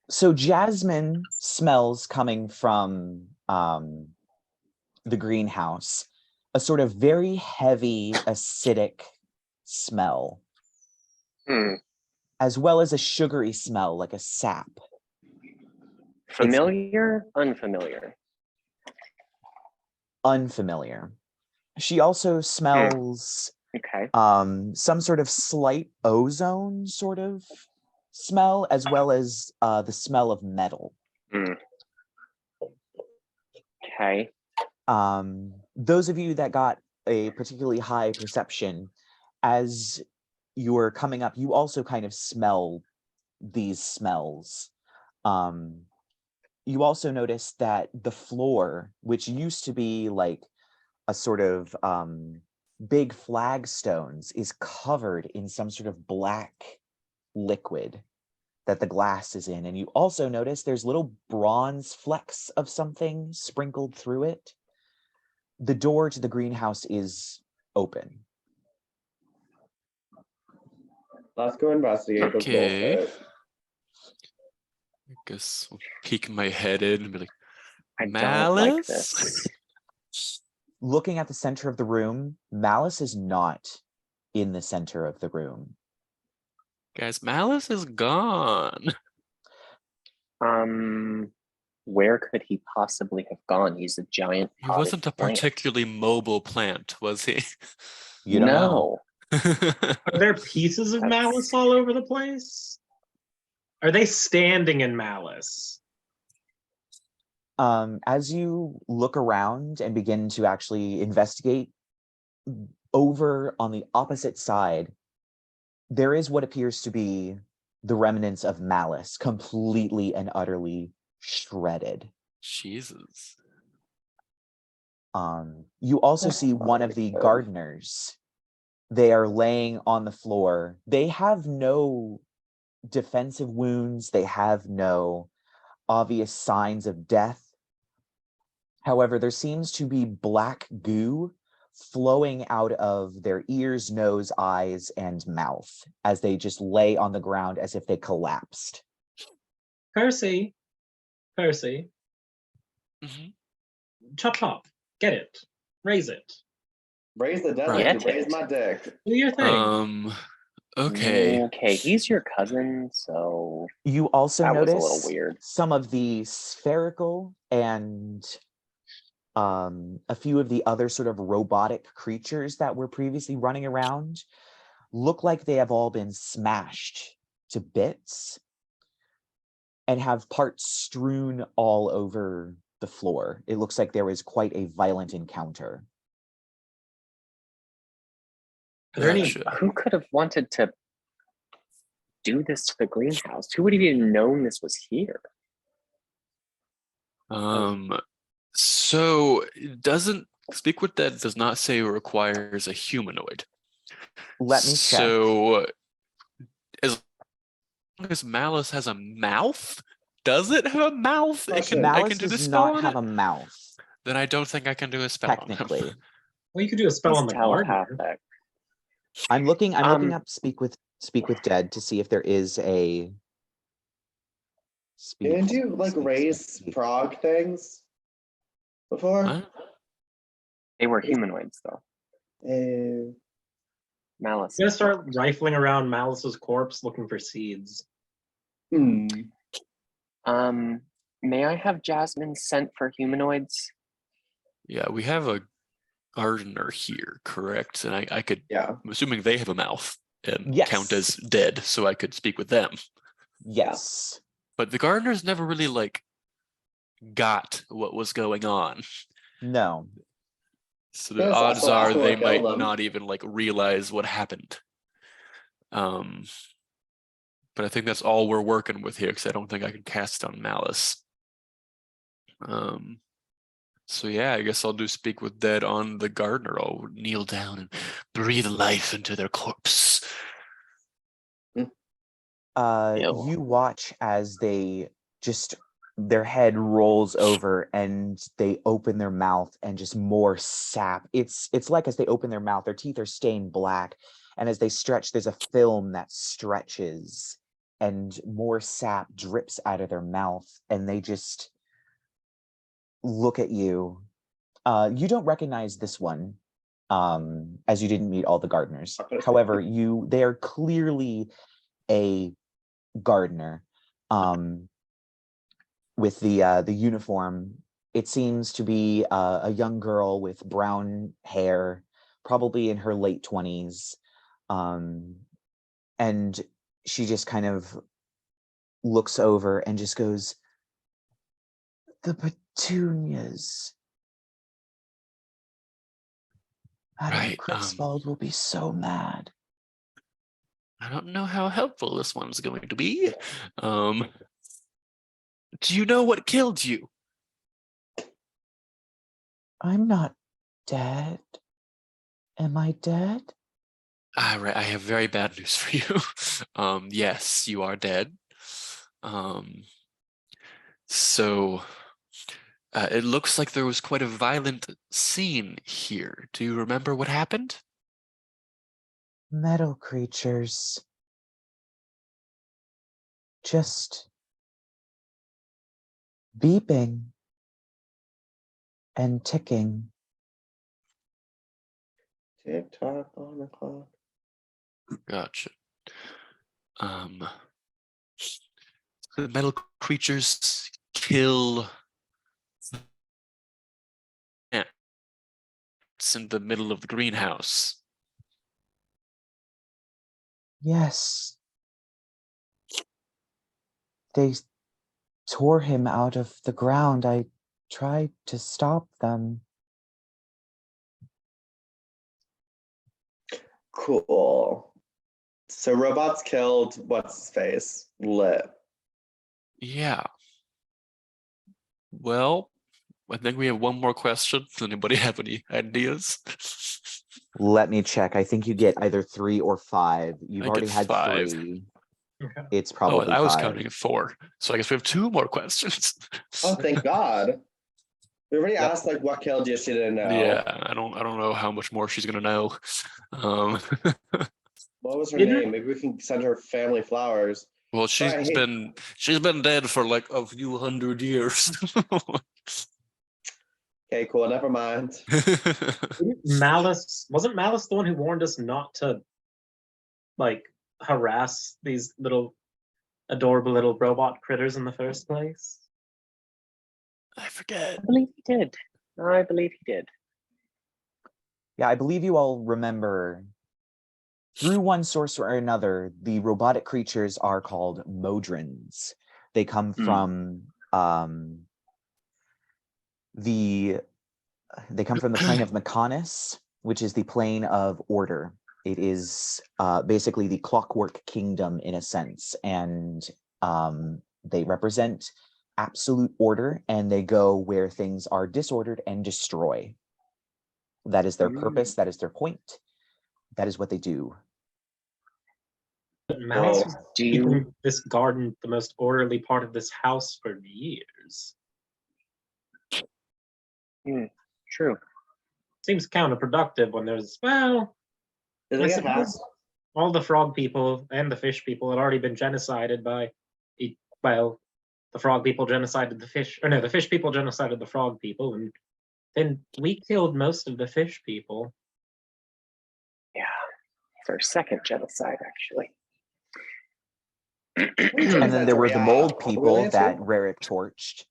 So Jasmine smells coming from the greenhouse, a sort of very heavy, acidic smell, as well as a sugary smell, like a sap. Familiar, unfamiliar. Unfamiliar. She also smells Okay. some sort of slight ozone sort of smell, as well as the smell of metal. Okay. Those of you that got a particularly high perception, as you're coming up, you also kind of smell these smells. You also notice that the floor, which used to be like a sort of big flagstones, is covered in some sort of black liquid that the glass is in. And you also notice there's little bronze flecks of something sprinkled through it. The door to the greenhouse is open. Let's go investigate this Okay. bullshit. I guess I'll peek my head in and be like, I don't like Malice? this. Looking at the center of the room, Malice is not in the center of the room. Guys, Malice is gone. Where could he possibly have gone? He's a giant. He wasn't a plant. particularly mobile plant, was he? You don't know. Are there pieces of Malice all over the place? Are they standing in Malice? As you look around and begin to actually investigate, over on the opposite side, there is what appears to be the remnants of Malice, completely and utterly shredded. Jesus. You also see one of the gardeners. They are laying on the floor. They have no defensive wounds. They have no obvious signs of death. However, there seems to be black goo flowing out of their ears, nose, eyes, and mouth as they just lay on the ground as if they collapsed. Percy. Mhm. Chop chop. Get it. Raise it. Raise the dead Right. like you raise my dick. Do your thing. Okay. Okay, he's your cousin, so You also that was a notice little weird. some of the spherical and a few of the other sort of robotic creatures that were previously running around look like they have all been smashed to bits and have parts strewn all over the floor. It looks like there was quite a violent encounter. Are there any? Gotcha. Who could have wanted to do this to the greenhouse? Who would have even known this was here? So it doesn't speak with that does not say it requires a humanoid. Let me check. So as long as Malice has a mouth, does it have a mouth? I can Malice do the does spell not on have it? a mouth, Then I don't think I can do a spell on him. technically. Well, you could do a spell He's on the gardener. telepathic. I'm looking up speak with dead to see if there is a speak. Didn't you like raise frog things before? What? They were humanoids, though. Malice. I'm gonna start rifling around Malice's corpse looking for seeds. May I have Jasmine sent for humanoids? Yeah, we have a gardener here, correct? And I could, Yeah. I'm assuming they have a mouth and Yes. count as dead, so I could speak with them. Yes. But the gardeners never really like got what was going on. No. So the Yes, odds so are that's what they killed might them. not even like realize what happened. But I think that's all we're working with here because I don't think I can cast on Malice. So yeah, I guess I'll do speak with dead on the gardener. I'll kneel down and breathe life into their corpse. Ew. You watch as they just their head rolls over and they open their mouth and just more sap. It's like as they open their mouth, their teeth are stained black, and as they stretch, there's a film that stretches and more sap drips out of their mouth, and they just look at you. You don't recognize this one, as you didn't meet all the gardeners. However, they are clearly a gardener, with the uniform. It seems to be a young girl with brown hair, probably in her late 20s. And she just kind of looks over and just goes, "The petunias. Madame Right. Kruetzwald will be so mad." I don't know how helpful this one's going to be. Do you know what killed you? "I'm not dead. Am I dead?" I have very bad news for you. Yes, you are dead. So it looks like there was quite a violent scene here. Do you remember what happened? Metal creatures. Just beeping and ticking. Tick tock on the clock. Gotcha. The metal creatures kill ants in the middle of the greenhouse. Yes. They tore him out of the ground. I tried to stop them. Cool. So robots killed what's his face? Lit. Yeah. Well, I think we have one more question. Does anybody have any ideas? Let me check. I think you get either 3 or 5. You've I already get had 5. 3. Okay. It's Oh, probably I was 5. counting at 4. So I guess we have 2 more questions. Oh, thank God. We already Yep. asked like what killed you. She didn't know. Yeah, I don't know how much more she's gonna know. What was her Didn't- name? Maybe we can send her family flowers. Well, she's Right. been dead for like a few hundred years. Okay, cool. Never mind. Wasn't Malice the one who warned us not to like harass these little adorable little robot critters in the first place? I forget. I believe he did. I believe he did. Yeah, I believe you all remember, through one source or another, the robotic creatures are called modrons. They come from the plane of Mechonis, which is the plane of order. It is basically the clockwork kingdom in a sense, and they represent absolute order, and they go where things are disordered and destroy. That is their purpose. That is their point. That is what they do. But Malice was Do you- keeping this garden the most orderly part of this house for years. True. Seems counterproductive when there's, well, Did I they get suppose hacked? all the frog people and the fish people had already been genocided by, well, the frog people genocided the fish, or no, the fish people genocided the frog people, and then we killed most of the fish people. Yeah. It's our second genocide, actually. And then there were the mold people that Rerek torched.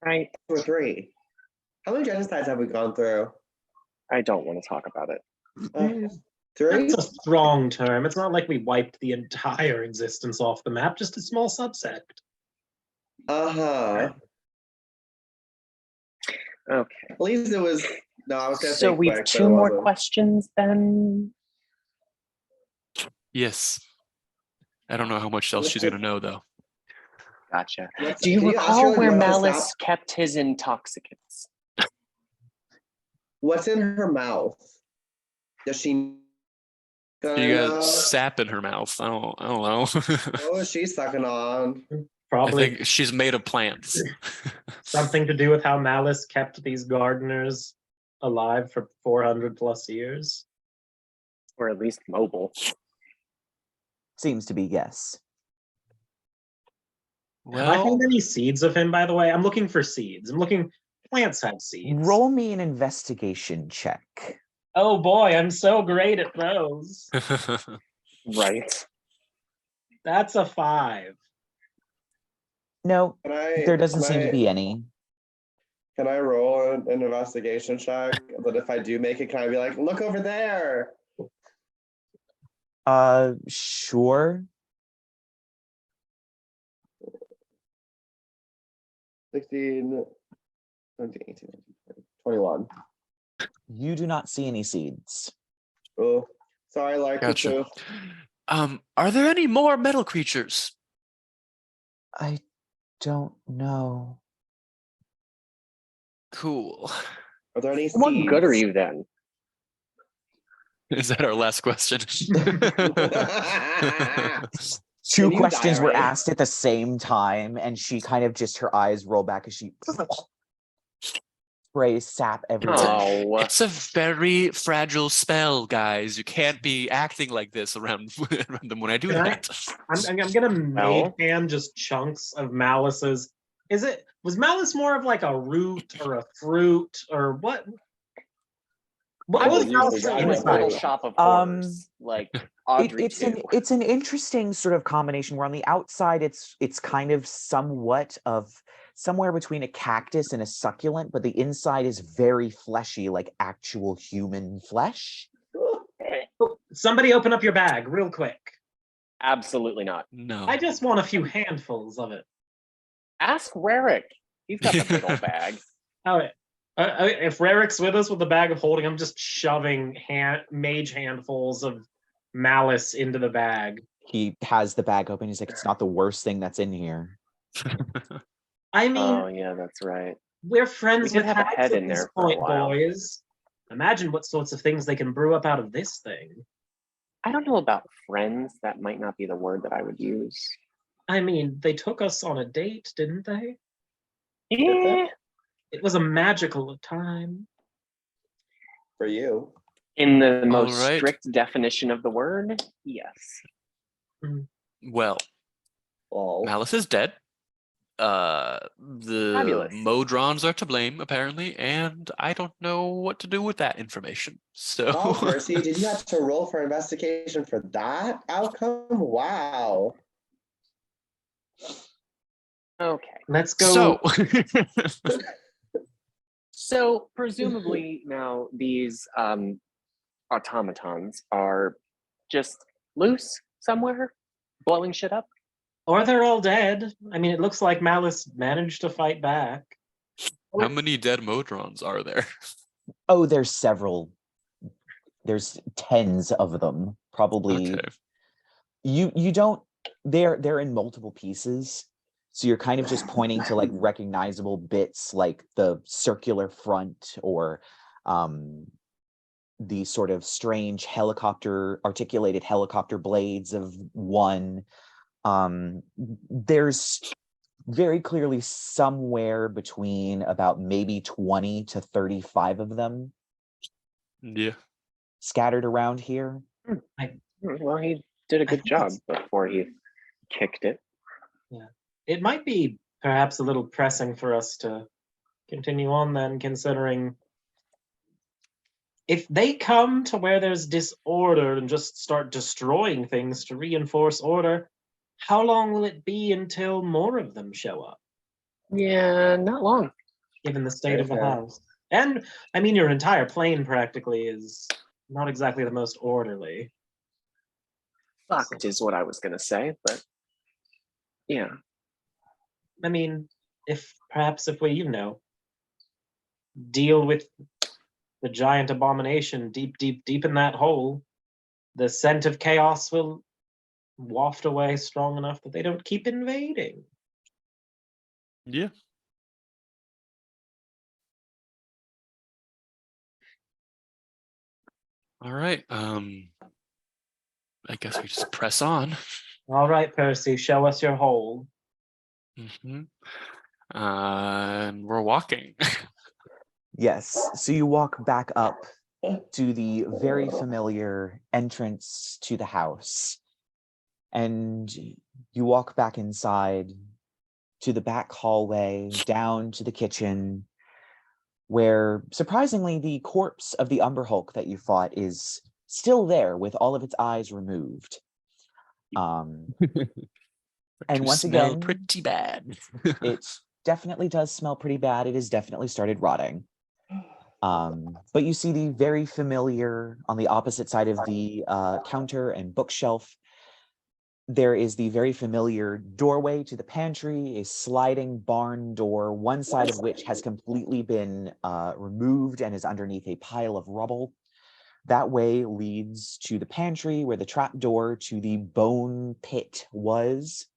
Right. 2 or 3. How many genocides have we gone through? I don't want to talk about it. 3? That's a strong term. It's not like we wiped the entire existence off the map, just a small subset. Uh-huh. Okay. At least it was. No, I was gonna say So we've quick, but 2 it more wasn't. questions then. Yes. I don't know how much else she's gonna know though. Gotcha. Let's- Do you can ask her, recall like, where what the Malice sound- kept his intoxicants? What's in her mouth? Does she? She got sap in her mouth. I don't know. What was she sucking on? I Probably think she's made of plants. something to do with how Malice kept these gardeners alive for 400 plus years. Or at least mobile. Seems to be, yes. Have I found Well, any seeds of him, by the way? I'm looking for seeds. I'm looking. Plants have seeds. Roll me an investigation check. Oh boy, I'm so great at those. Right. That's a 5. No, Can I, there doesn't can seem to I- be any. Can I roll an investigation check? But if I do make it, can I be like, look over there? Sure. 16, 17, 18, 19, 20, 21. You do not see any seeds. Oh, sorry, Lark. Gotcha. Are there any more metal creatures? I don't know. Cool. Are there any seeds? What good are you then? Is that our last question? Two Can you questions were diarrhea? asked at the same time, and she kind of just her eyes roll back as she sprays sap everywhere. Oh, It's a very fragile spell, guys. You can't be acting like this around them when I do Can I- that. I'm gonna Well. mage hand just chunks of Malice's. Was Malice more of like a root or a fruit or what? What I was was Malice's in a inside? little inside? shop of horrors, like Audrey It's too. an interesting sort of combination where on the outside it's kind of somewhat of somewhere between a cactus and a succulent, but the inside is very fleshy, like actual human flesh. Somebody open up your bag real quick. Absolutely not. No. I just want a few handfuls of it. Ask Rerek. He's got the big old bag. Oh, if Rerek's with us with the bag of holding, I'm just shoving mage handfuls of Malice into the bag. He has the bag open. He's like, it's not the worst thing that's in here. I mean, Oh yeah, that's right. we're friends We with did have a hacks head at in this there for a point, while. boys. Imagine what sorts of things they can brew up out of this thing. I don't know about friends. That might not be the word that I would use. I mean, they took us on a date, didn't they? Eh, It was a magical time. For you. in the most right. strict definition of the word, yes. Well, Oh. Malice is dead. The Fabulous. Modrons are to blame, apparently, and I don't know what to do with that information. So, Wow, Percy, did you have to roll for investigation for that outcome? Wow. Okay. Let's go. So presumably now these automatons are just loose somewhere, blowing shit up. Or they're all dead. I mean, it looks like Malice managed to fight back. how many dead Modrons are there? Oh, there's several. There's tens of them, probably. Okay. You don't. They're in multiple pieces, so you're kind of just pointing to like recognizable bits, like the circular front or the sort of strange articulated helicopter blades of one. There's very clearly somewhere between about maybe 20 to 35 of them Yeah. scattered around here. Well, he did a good think job it's- before he kicked it. It might be perhaps a little pressing for us to continue on then, considering if they come to where there's disorder and just start destroying things to reinforce order, how long will it be until more of them show up, Yeah, not long. given the state Very of the fair. house? And, I mean, your entire plane practically is not exactly the most orderly. Fucked is what I was gonna say, but yeah. I mean, if we, deal with the giant abomination deep in that hole, the scent of chaos will waft away strong enough that they don't keep invading. Yeah. All right. I guess we just press on. All right, Percy, show us your hole. Mm-hmm. And we're walking. Yes, so you walk back up to the very familiar entrance to the house, and you walk back inside, to the back hallway, down to the kitchen, where surprisingly the corpse of the Umber Hulk that you fought is still there with all of its eyes removed. And once Smell again, pretty bad. it definitely does smell pretty bad. It has definitely started rotting. But you see the very familiar, on the opposite side of the counter and bookshelf, there is the very familiar doorway to the pantry, a sliding barn door, one side of which has completely been removed and is underneath a pile of rubble. That way leads to the pantry where the trap door to the bone pit was.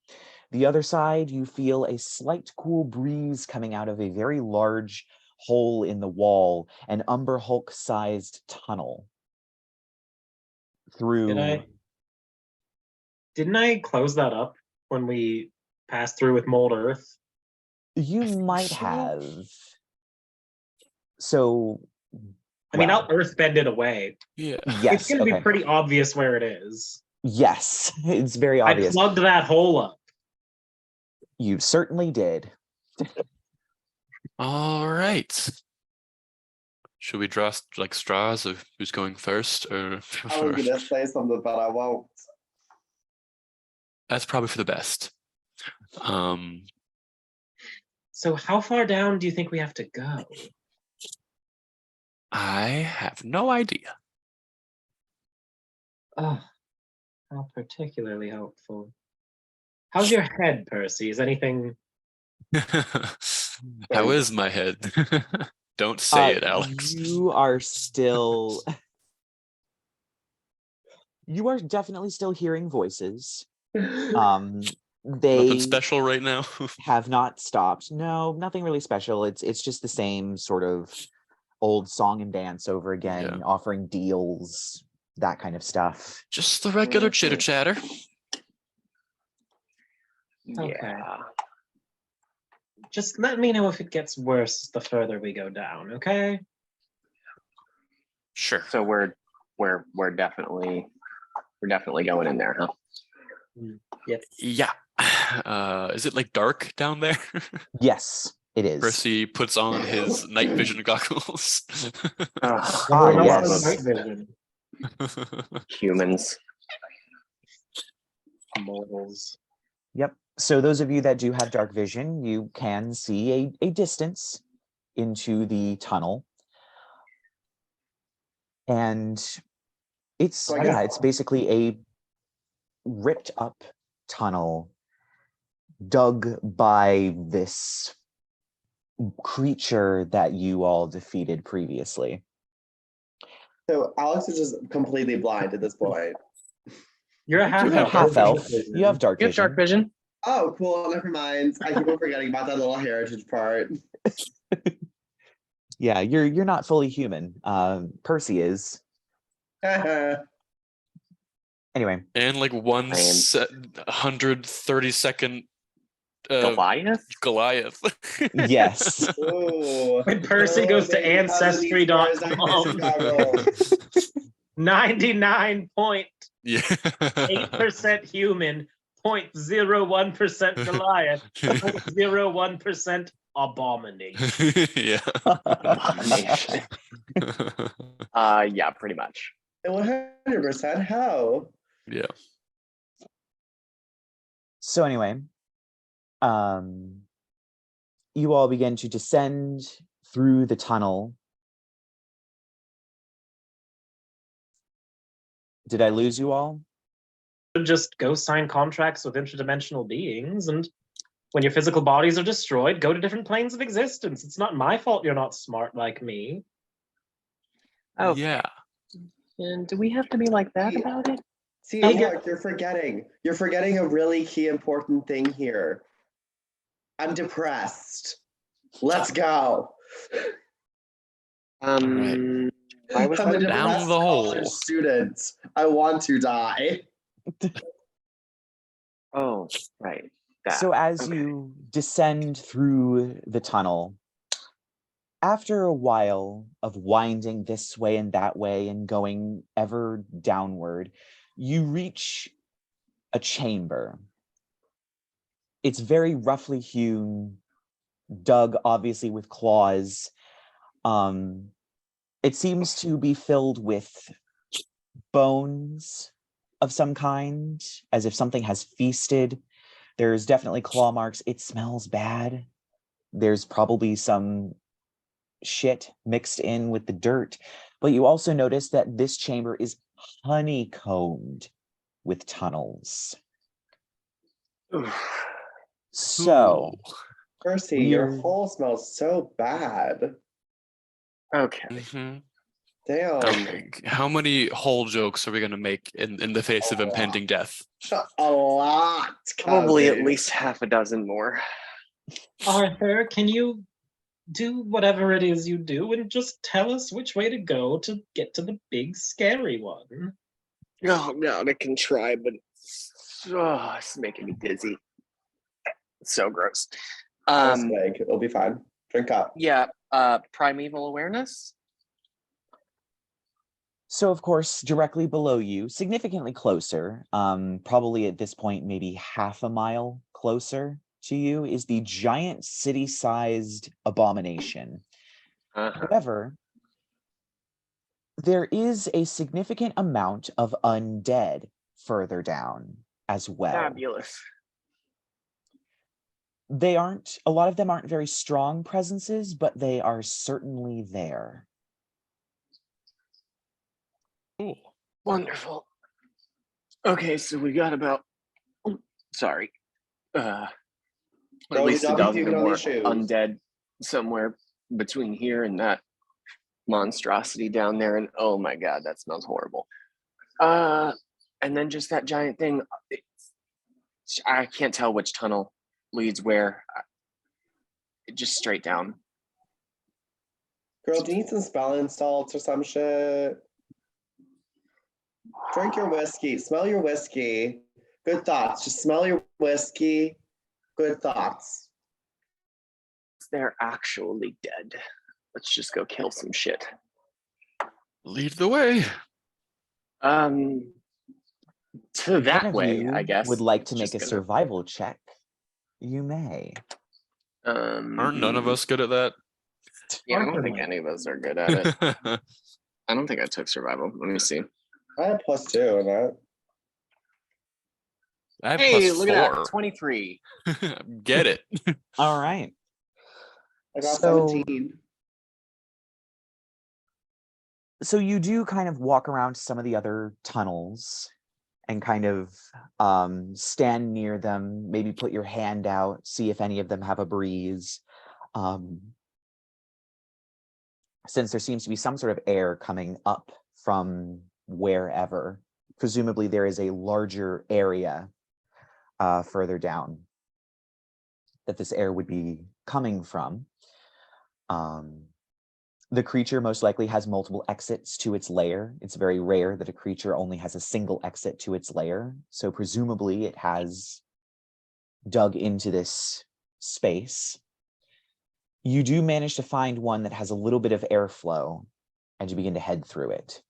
The other side, you feel a slight cool breeze coming out of a very large hole in the wall, an Umber Hulk-sized tunnel through... Didn't I close that up when we passed through with Mold Earth? You might have. So... I mean, I'll earthbend it away. Yeah. Yes, It's going to be pretty obvious where it is. Yes, it's very obvious. I plugged that hole up. You certainly did. All right. Should we draw like straws of who's going first, or? I was gonna say something, but I won't. That's probably for the best. So how far down do you think we have to go? I have no idea. Oh, how particularly helpful. How's your head, Percy? Is anything... How is my head? Don't say it, Alex. You are still... You are definitely still hearing voices. They Nothing special right now. have not stopped. No, nothing really special. It's just the same sort of old song and dance over again, offering deals, that kind of stuff. Just the regular chitter chatter. Okay. Yeah. Just let me know if it gets worse the further we go down, okay? Sure. So we're definitely going in there, huh? Yep. Yeah. Is it like dark down there? Yes, it is. Percy puts on his night vision goggles. Yes. Night vision. Humans. Mortals. Yep. So those of you that do have dark vision, you can see a distance into the tunnel. And it's it's basically a ripped up tunnel dug by this creature that you all defeated previously. So Alex is just completely blind at this point. You're a half You have half elf. You have dark You have vision. dark vision? Oh, cool. Never mind. I keep on forgetting about that little heritage part. Yeah, you're not fully human. Percy is. Anyway. And like 130-second Goliath? Yes. When Percy goes to Ancestry.com, 99.8% human, 0.01% Goliath, 0.01% abomination. Yeah. Abomination. Yeah, pretty much. 100%. How? Yeah. So anyway, you all begin to descend through the tunnel. Did I lose you all? Just go sign contracts with interdimensional beings, and when your physical bodies are destroyed, go to different planes of existence. It's not my fault you're not smart like me. Oh, Yeah. And do we have to be like that about it? See, look, you're forgetting. You're forgetting a really key important thing here. I'm depressed. Let's go. Why was I'm a that down depressed the hole? college student. I want to die. Oh, right. That. So as you descend through the tunnel, after a while of winding this way and that way and going ever downward, you reach a chamber. It's very roughly hewn, dug obviously with claws. It seems to be filled with bones of some kind, as if something has feasted. There's definitely claw marks. It smells bad. There's probably some shit mixed in with the dirt. But you also notice that this chamber is honeycombed with tunnels. So, Percy, your hole smells so bad. Okay. Mm-hmm. Damn. Okay. How many hole jokes are we going to make in the face of impending death? A lot. Probably at cousin. least half a dozen more. Arthur, can you do whatever it is you do and just tell us which way to go to get to the big scary one? Oh god, I can try, but it's making me dizzy. It's so gross. Swag. It'll be fine. Drink up. Yeah, primeval awareness. So of course, directly below you, significantly closer, probably at this point, maybe half a mile closer to you, is the giant city-sized abomination. However, there is a significant amount of undead further down as well. Fabulous. They aren't, a lot of them aren't very strong presences, but they are certainly there. Cool. Wonderful. Okay, so we got about sorry. At least a dozen or more undead somewhere between here and that monstrosity down there, and oh my god, that smells horrible. And then just that giant thing. I can't tell which tunnel leads where. Just straight down. Girl, do you need some spelling salts or some shit? Drink your whiskey. Smell your whiskey. Good thoughts. Just smell your whiskey. Good thoughts. They're actually dead. Let's just go kill some shit. Lead the way. To that way, I guess. Would like to make a survival check. You may. Aren't none of us good at that? Yeah, I don't think any of us are good at it. I don't think I took survival. Let me see. I have +2 in that. I have Hey, +4. look at that. 23. Get it. All right. I got 17. So you do kind of walk around some of the other tunnels and kind of stand near them, maybe put your hand out, see if any of them have a breeze. Since there seems to be some sort of air coming up from wherever, presumably there is a larger area further down that this air would be coming from. The creature most likely has multiple exits to its lair. It's very rare that a creature only has a single exit to its lair. So presumably it has dug into this space. You do manage to find one that has a little bit of airflow, and you begin to head through it.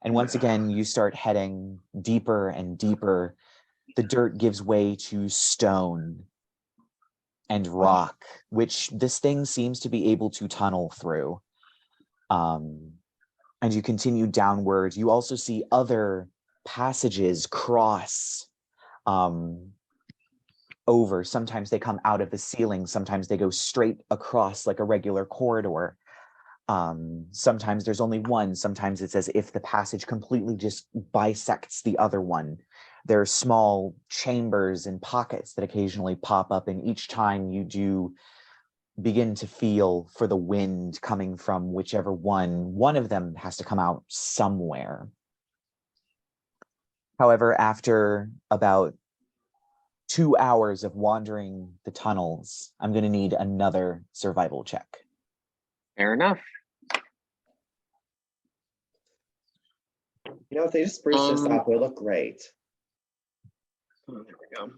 And once again, you start heading deeper and deeper. The dirt gives way to stone and rock, which this thing seems to be able to tunnel through. And you continue downwards. You also see other passages cross over. Sometimes they come out of the ceiling. Sometimes they go straight across like a regular corridor. Sometimes there's only one. Sometimes it's as if the passage completely just bisects the other one. There are small chambers and pockets that occasionally pop up, and each time you do begin to feel for the wind coming from whichever one of them has to come out somewhere. However, after about 2 hours of wandering the tunnels, I'm going to need another survival check. Fair enough. You know, if they just spruce this up, it'll look great. Oh, there we go.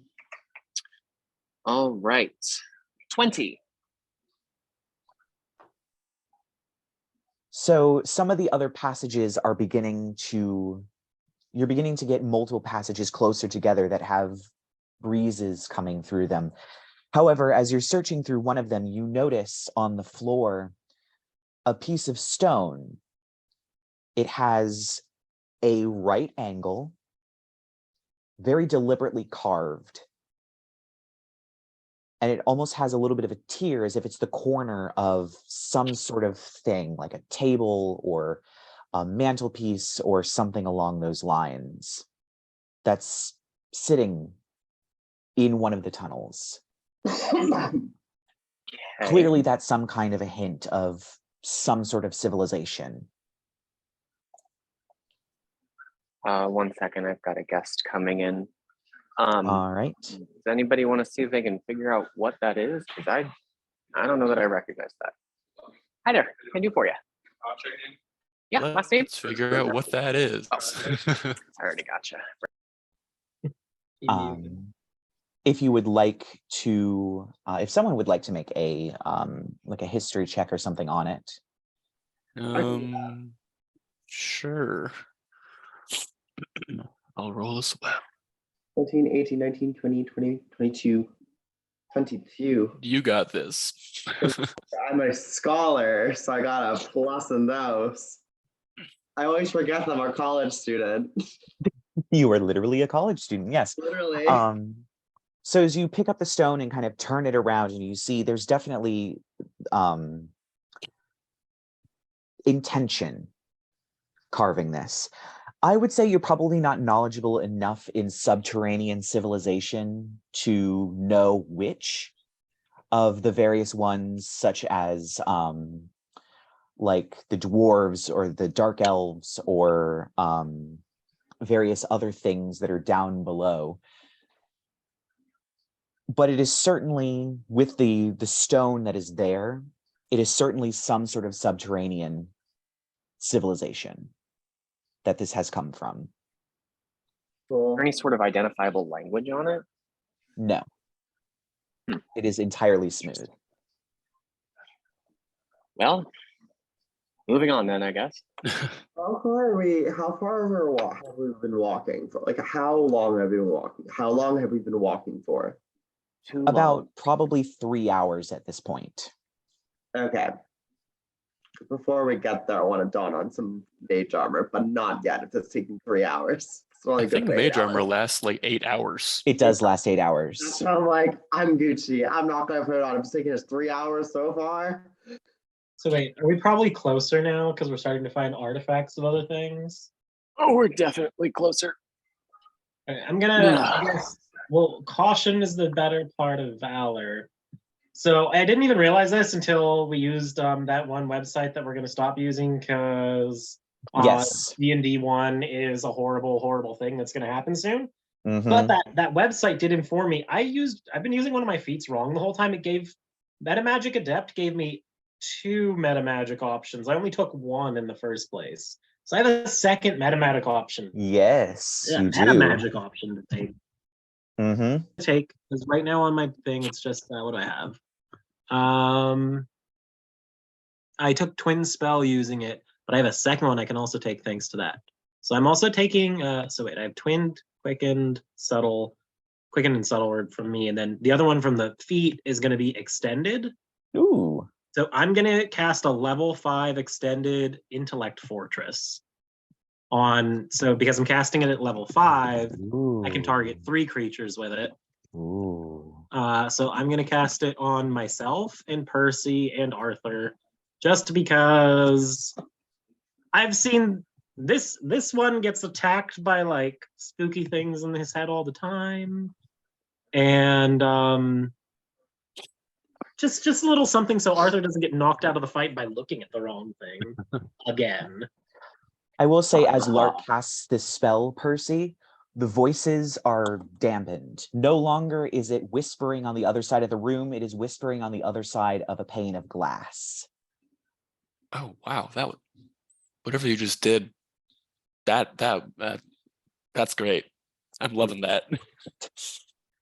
All right. 20. So some of the other passages are you're beginning to get multiple passages closer together that have breezes coming through them. However, as you're searching through one of them, you notice on the floor a piece of stone. It has a right angle, very deliberately carved. And it almost has a little bit of a tear, as if it's the corner of some sort of thing, like a table or a mantelpiece or something along those lines, that's sitting in one of the tunnels. Okay. Clearly, that's some kind of a hint of some sort of civilization. 1 second, I've got a guest coming in. All right. Does anybody want to see if they can figure out what that is? Because I don't know that I recognize that. Hi there, what can I do for you? Yeah, last name? Let's figure out what that is. I already gotcha. If you would like to, if someone would like to make a like a history check or something on it. Sure. I'll roll as well. 14, 18, 19, 20, 20, 22, 22. You got this. I'm a scholar, so I got a plus in those. I always forget that I'm a college student. You are literally a college student, yes. Literally. So as you pick up the stone and kind of turn it around, and you see there's definitely intention carving this. I would say you're probably not knowledgeable enough in subterranean civilization to know which of the various ones, such as like the dwarves or the dark elves or various other things that are down below. But it is certainly, with the stone that is there, it is certainly some sort of subterranean civilization that this has come from. Is there any sort of identifiable language on it? No. It is entirely smooth. Well, moving on then, I guess. How far have we been walking for? Like, how long have we been walking? How long have we been walking for? About probably 3 hours at this point. Okay. Before we get there, I want to don on some mage armor, but not yet. If it's taking 3 hours. I think mage armor lasts like 8 hours. It does last 8 hours. So I'm like, I'm Gucci. I'm not going to put it on. I'm just taking us 3 hours so far. So wait, are we probably closer now because we're starting to find artifacts of other things? Oh, we're definitely closer. Okay, I'm gonna, I guess, well, caution is the better part of valor. So I didn't even realize this until we used that one website that we're going to stop using because yes, D&D 1 is a horrible, horrible thing that's going to happen soon. Mm-hmm. But that website did inform me. I've been using one of my feats wrong the whole time. It gave Metamagic Adept gave me 2 metamagic options. I only took 1 in the first place. So I have a second metamagic option. Yes, Yeah, you do. metamagic option to take. Mm-hmm. Take, because right now on my thing it's just what do I have? I took Twin Spell using it, but I have a second one I can also take thanks to that. So I'm also taking so wait, I have Twinned, Quickened, Subtle, Quickened and Subtle word from me, and then the other one from the feat is going to be Extended. Ooh. So I'm going to cast a level 5 Extended Intellect Fortress on, so because I'm casting it at level 5, Ooh. I can target 3 creatures with it. Ooh. So I'm going to cast it on myself and Percy and Arthur, just because I've seen this one gets attacked by like spooky things in his head all the time, and just a little something so Arthur doesn't get knocked out of the fight by looking at the wrong thing again. I will say, as Lark casts this spell, Percy, the voices are dampened. No longer is it whispering on the other side of the room, it is whispering on the other side of a pane of glass. Oh wow, whatever you just did, that's great. I'm loving that.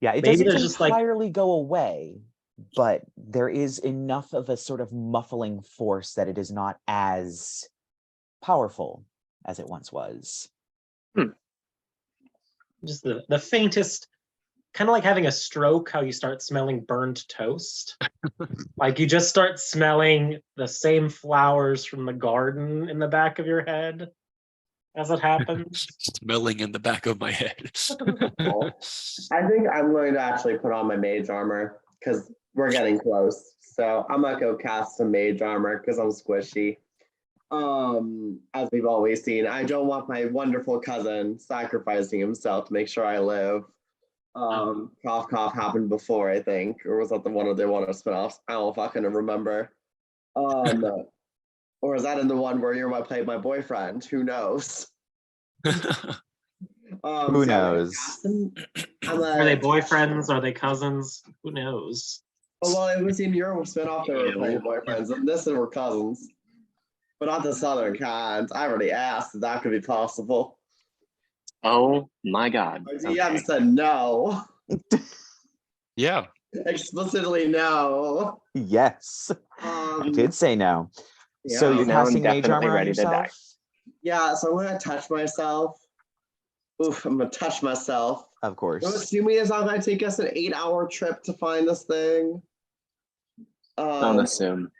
Yeah, it Maybe doesn't just entirely go away, but there is enough of a sort of muffling force that it is not as powerful as it once was. Just the faintest kind of like having a stroke, how you start smelling burnt toast. Like you just start smelling the same flowers from the garden in the back of your head as it happens. Smelling in the back of my head. I think I'm going to actually put on my mage armor because we're getting close. So I'm gonna go cast some mage armor because I'm squishy. As we've always seen, I don't want my wonderful cousin sacrificing himself to make sure I live. Cough cough happened before, I think, or was that the one of spinoffs? I don't fucking remember. Or is that in the one where you're my play my boyfriend? Who knows? Who knows? Are they boyfriends? Are they cousins? Who knows? Oh, well, it was in your spinoff they were playing boyfriends, and this they were cousins. But not the southern kind. I already asked if that could be possible. Oh my God. Our DM said no. Yeah. Explicitly no. Yes. You did say no. Yeah. So you're Now I'm casting mage definitely armor on ready to die. yourself? Yeah, so I'm gonna touch myself. Oof, I'm gonna touch myself. Of course. I'm assuming it's not gonna take us an 8-hour trip to find this thing. Don't assume.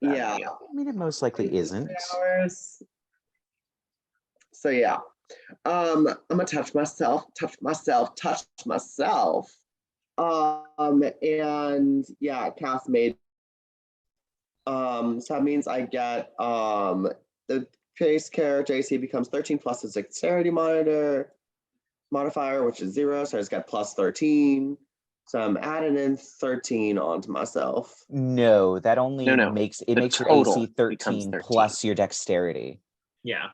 Yeah. I mean, it most likely isn't. 3 hours. So yeah. I'm gonna touch myself. And yeah, cast mage. So that means I get the base character AC becomes 13 plus his dexterity modifier, which is 0, so I just got plus 13. So I'm adding in 13 onto myself. No, that only No. makes The your total AC 13 becomes 13. plus your dexterity. Yeah.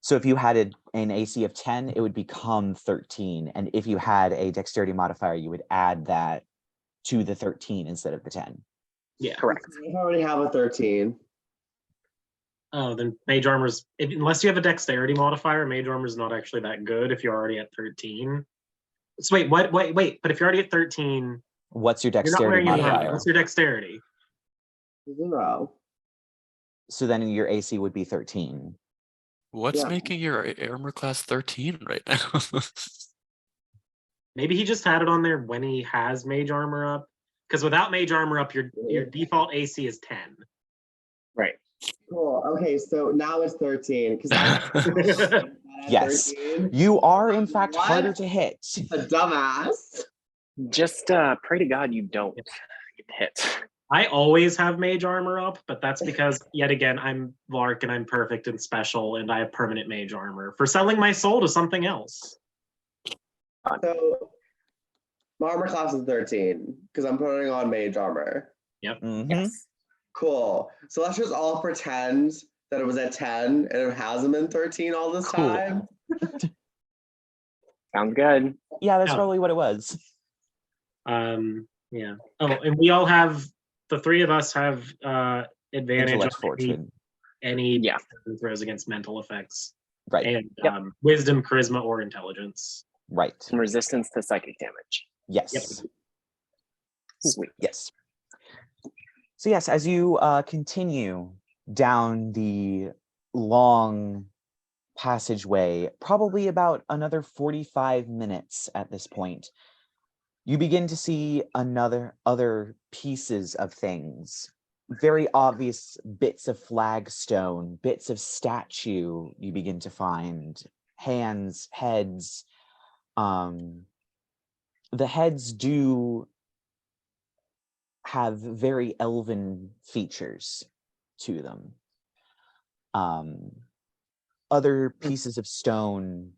So if you had an AC of 10, it would become 13. And if you had a dexterity modifier, you would add that to the 13 instead of the 10. Yeah. Correct. I already have a 13. Oh, then mage armor's, unless you have a dexterity modifier, mage armor's not actually that good if you're already at 13. So wait, what? Wait. But if you're already at 13, What's your you're not dexterity wearing any armor. modifier? What's your dexterity? 0. So then your AC would be 13. What's making your armor class 13 right now? Maybe he just had it on there when he has mage armor up. Because without mage armor up, your default AC is 10. Right. Cool. Okay, so now it's 13 because I Yes. 13. You are, in fact, What? harder to hit. A dumbass. Just pray to God you don't get hit. I always have mage armor up, but that's because, yet again, I'm Lark and I'm perfect and special, and I have permanent mage armor for selling my soul to something else. So my armor class is 13 because I'm putting on mage armor. Yep. Mhm. Yes. Cool. So let's just all pretend that it was at 10 and it hasn't been 13 all this Cool. time. Sounds good. Yeah, that's Yeah. probably what it was. Yeah. Oh, and we all have, the three of us have advantage Intellect on fortune. any Yeah. throws against mental effects. Right. And wisdom, charisma, or intelligence. Right. Some resistance to psychic damage. Yes. Sweet. Yes. So yes, as you continue down the long passageway, probably about another 45 minutes at this point, you begin to see other pieces of things. Very obvious bits of flagstone, bits of statue you begin to find, hands, heads. The heads do have very elven features to them. Other pieces of stone,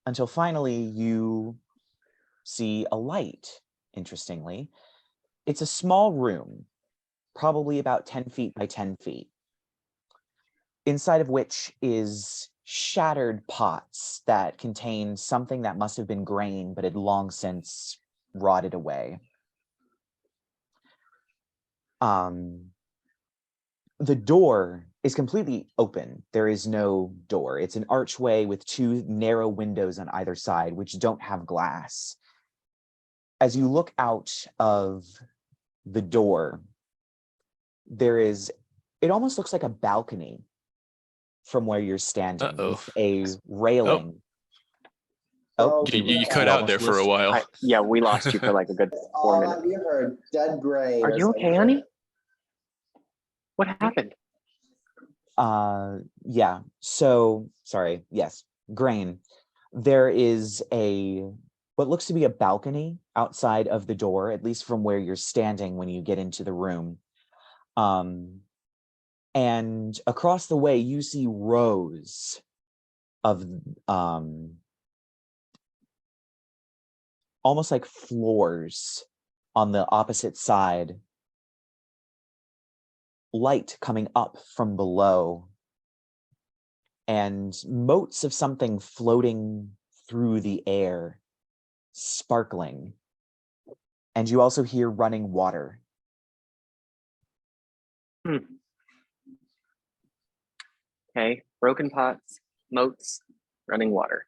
until finally you see a light, interestingly. It's a small room, probably about 10 feet by 10 feet, inside of which is shattered pots that contain something that must have been grain but had long since rotted away. The door is completely open. There is no door. It's an archway with 2 narrow windows on either side, which don't have glass. As you look out of the door, it almost looks like a balcony from where you're standing, with a railing Oh, You cut out there for a while. Yeah, we lost you for like a good 4 All minutes. have you heard? Dead gray. Are you okay, honey? What happened? Yeah. So, sorry. Yes. Grain. There is what looks to be a balcony outside of the door, at least from where you're standing when you get into the room. And across the way, you see rows of almost like floors on the opposite side, light coming up from below, and motes of something floating through the air, sparkling. And you also hear running water. Okay, broken pots, moats, running water.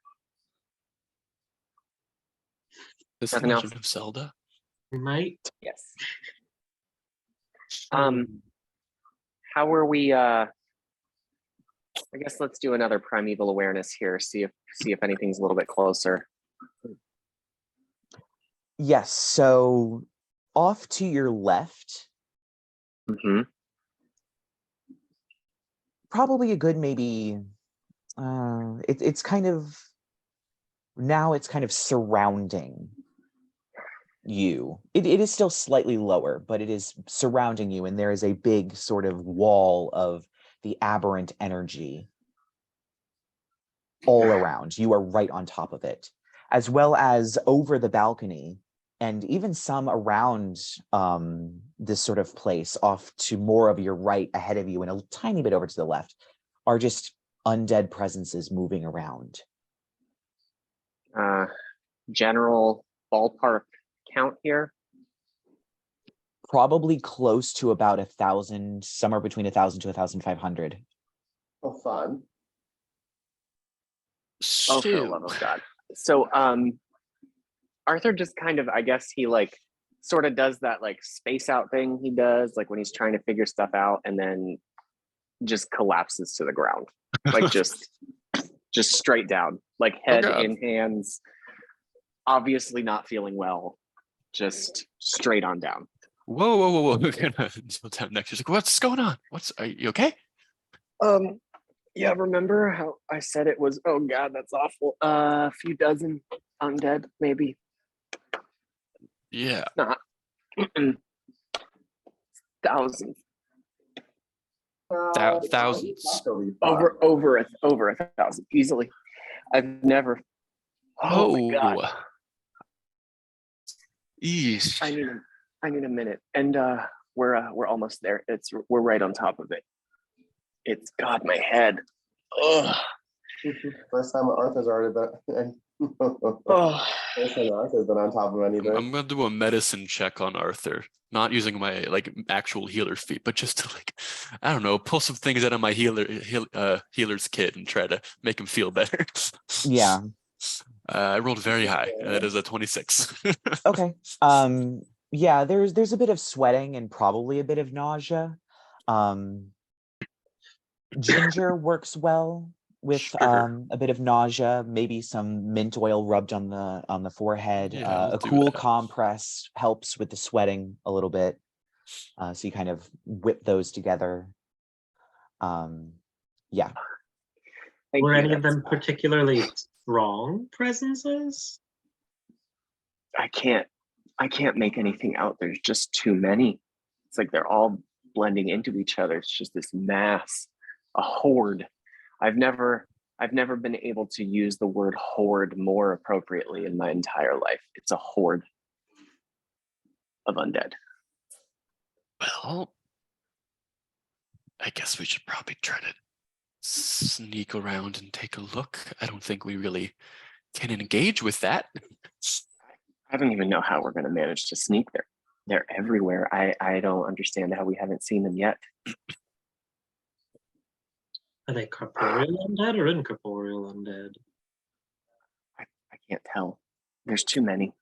This Nothing Legend else? of Zelda? Might. Yes. How are we? I guess let's do another primeval awareness here. See if anything's a little bit closer. Yes. So off to your left, probably a good maybe. It's kind of now. It's kind of surrounding you. It is still slightly lower, but it is surrounding you, and there is a big sort of wall of the aberrant energy all around. You are right on top of it, as well as over the balcony, and even some around this sort of place off to more of your right ahead of you and a tiny bit over to the left are just undead presences moving around. General ballpark count here? Probably close to about 1,000, somewhere between 1,000 to 1,500. Oh, fun. Oh, for the love of God. So, Arthur just kind of, I guess he like sort of does that like space out thing he does, like when he's trying to figure stuff out, and then just collapses to the ground, like just straight down, like head in hands, obviously not feeling well, just straight on down. Whoa. We're gonna kneel down next. She's like, what's going on? Are you okay? Yeah, remember how I said it was, oh God, that's awful. A few dozen undead, maybe. Yeah. Not. Thousands. Thousands. Over a thousand, easily. I've never. Oh my God. Eesh. I need a minute, and we're almost there. We're right on top of it. It's got my head. Ugh. First time Arthur's already been. First time Arthur's been on top of anything. I'm gonna do a medicine check on Arthur, not using my like actual healer feat, but just to like, I don't know, pull some things out of my healer's kit and try to make him feel better. Yeah. I rolled very high. That is a 26. Okay. Yeah, there's a bit of sweating and probably a bit of nausea. Ginger works well with a bit of nausea, maybe some mint oil rubbed on the forehead. Yeah, a cool compress helps with the sweating a little bit. So you kind of whip those together. Yeah. Were any of them particularly strong presences? I can't make anything out. There's just too many. It's like they're all blending into each other. It's just this mass, a horde. I've never been able to use the word horde more appropriately in my entire life. It's a horde of undead. Well, I guess we should probably try to sneak around and take a look. I don't think we really can engage with that. I don't even know how we're going to manage to sneak there. They're everywhere. I don't understand how we haven't seen them yet. Are they corporeal undead or incorporeal undead? I can't tell. There's too many.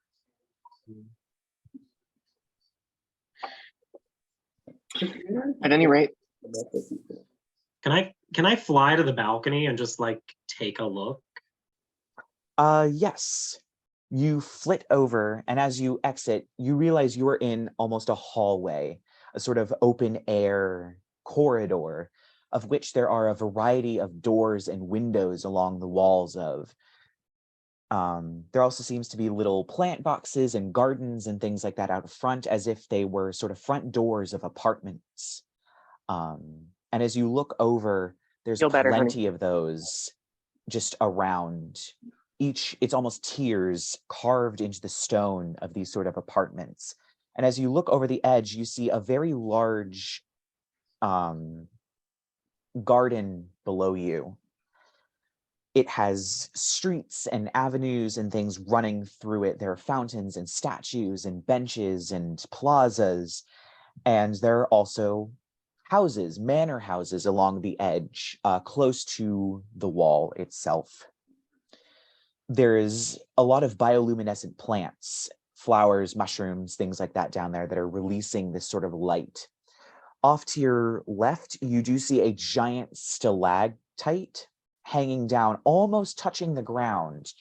At any rate, Can I fly to the balcony and just like take a look? Yes. You flit over, and as you exit, you realize you are in almost a hallway, a sort of open air corridor, of which there are a variety of doors and windows along the walls of. There also seems to be little plant boxes and gardens and things like that out front, as if they were sort of front doors of apartments. And as you look over, there's Feel better, plenty of those just around. It's almost tiers carved into the stone of these sort of apartments. And as you look over the edge, you see a very large garden below you. It has streets and avenues and things running through it. There are fountains and statues and benches and plazas. And there are also houses, manor houses along the edge, close to the wall itself. There is a lot of bioluminescent plants, flowers, mushrooms, things like that down there that are releasing this sort of light. Off to your left, you do see a giant stalactite hanging down, almost touching the ground,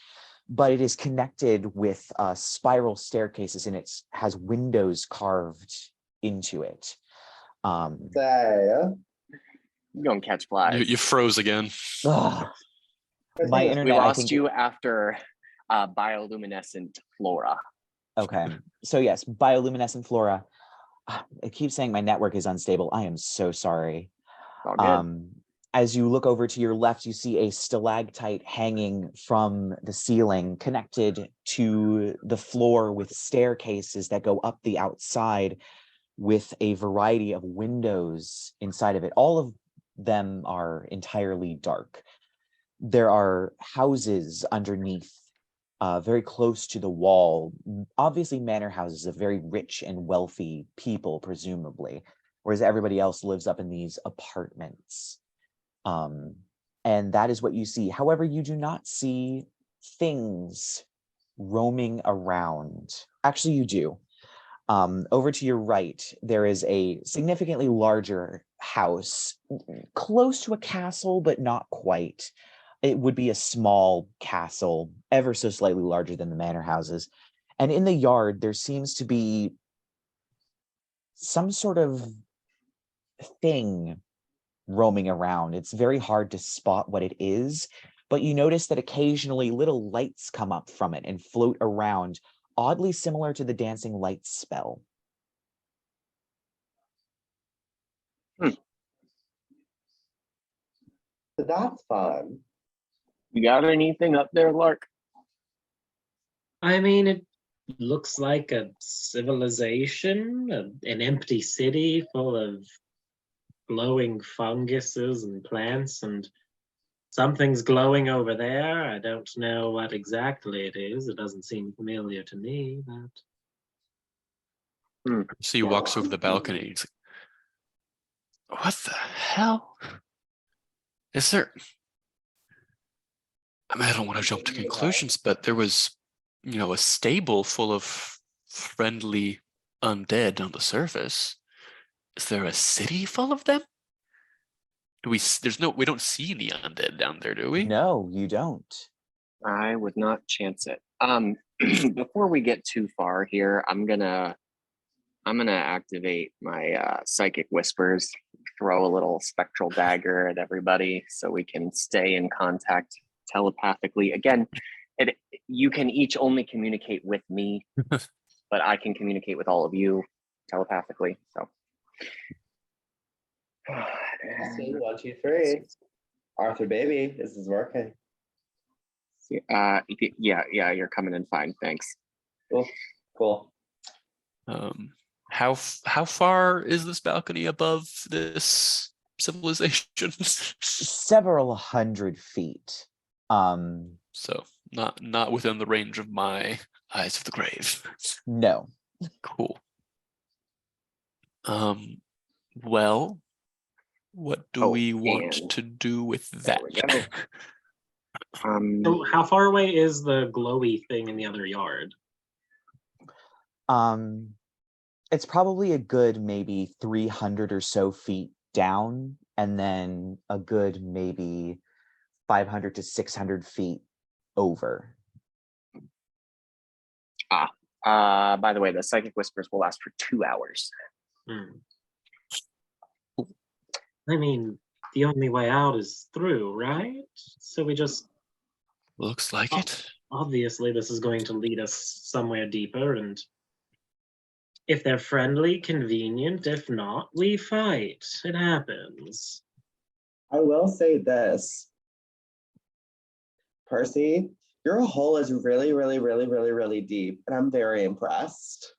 but it is connected with spiral staircases, and it has windows carved into it. Say, You don't catch flies. You froze again. My We internet, I lost think. you after bioluminescent flora. Okay, so yes, bioluminescent flora. I keep saying my network is unstable. I am so sorry. All good. As you look over to your left, you see a stalactite hanging from the ceiling, connected to the floor with staircases that go up the outside, with a variety of windows inside of it. All of them are entirely dark. There are houses underneath, very close to the wall. Obviously, manor houses of very rich and wealthy people, presumably, whereas everybody else lives up in these apartments. And that is what you see. However, you do not see things roaming around. Actually, you do. Over to your right, there is a significantly larger house, close to a castle, but not quite. It would be a small castle, ever so slightly larger than the manor houses. And in the yard, there seems to be some sort of thing roaming around. It's very hard to spot what it is, but you notice that occasionally little lights come up from it and float around, oddly similar to the dancing lights spell. So that's fun. You got anything up there, Lark? I mean, it looks like a civilization, an empty city full of glowing funguses and plants, and something's glowing over there. I don't know what exactly it is. It doesn't seem familiar to me, but... So he walks over the balcony. He's like, what the hell? Is there... I mean, I don't want to jump to conclusions, but there was, a stable full of friendly undead on the surface. Is there a city full of them? We don't see any undead down there, do we? No, you don't. I would not chance it. Before we get too far here, I'm gonna activate my psychic whispers, throw a little spectral dagger at everybody so we can stay in contact telepathically. Again, you can each only communicate with me, but I can communicate with all of you telepathically. So 1, 2, 3. Arthur, baby, this is working. yeah, you're coming in fine. Thanks. Cool. How far is this balcony above this civilization? Several hundred feet. So not within the range of my eyes of the grave. No. Cool. Well, what do we want to do with that? So how far away is the glowy thing in the other yard? It's probably a good maybe 300 or so feet down, and then a good maybe 500 to 600 feet over. By the way, the psychic whispers will last for 2 hours. I mean, the only way out is through, right? So we just... Looks like it. Obviously, this is going to lead us somewhere deeper, and if they're friendly, convenient. If not, we fight. It happens. I will say this. Percy, your hole is really, really, really, really, really deep, and I'm very impressed.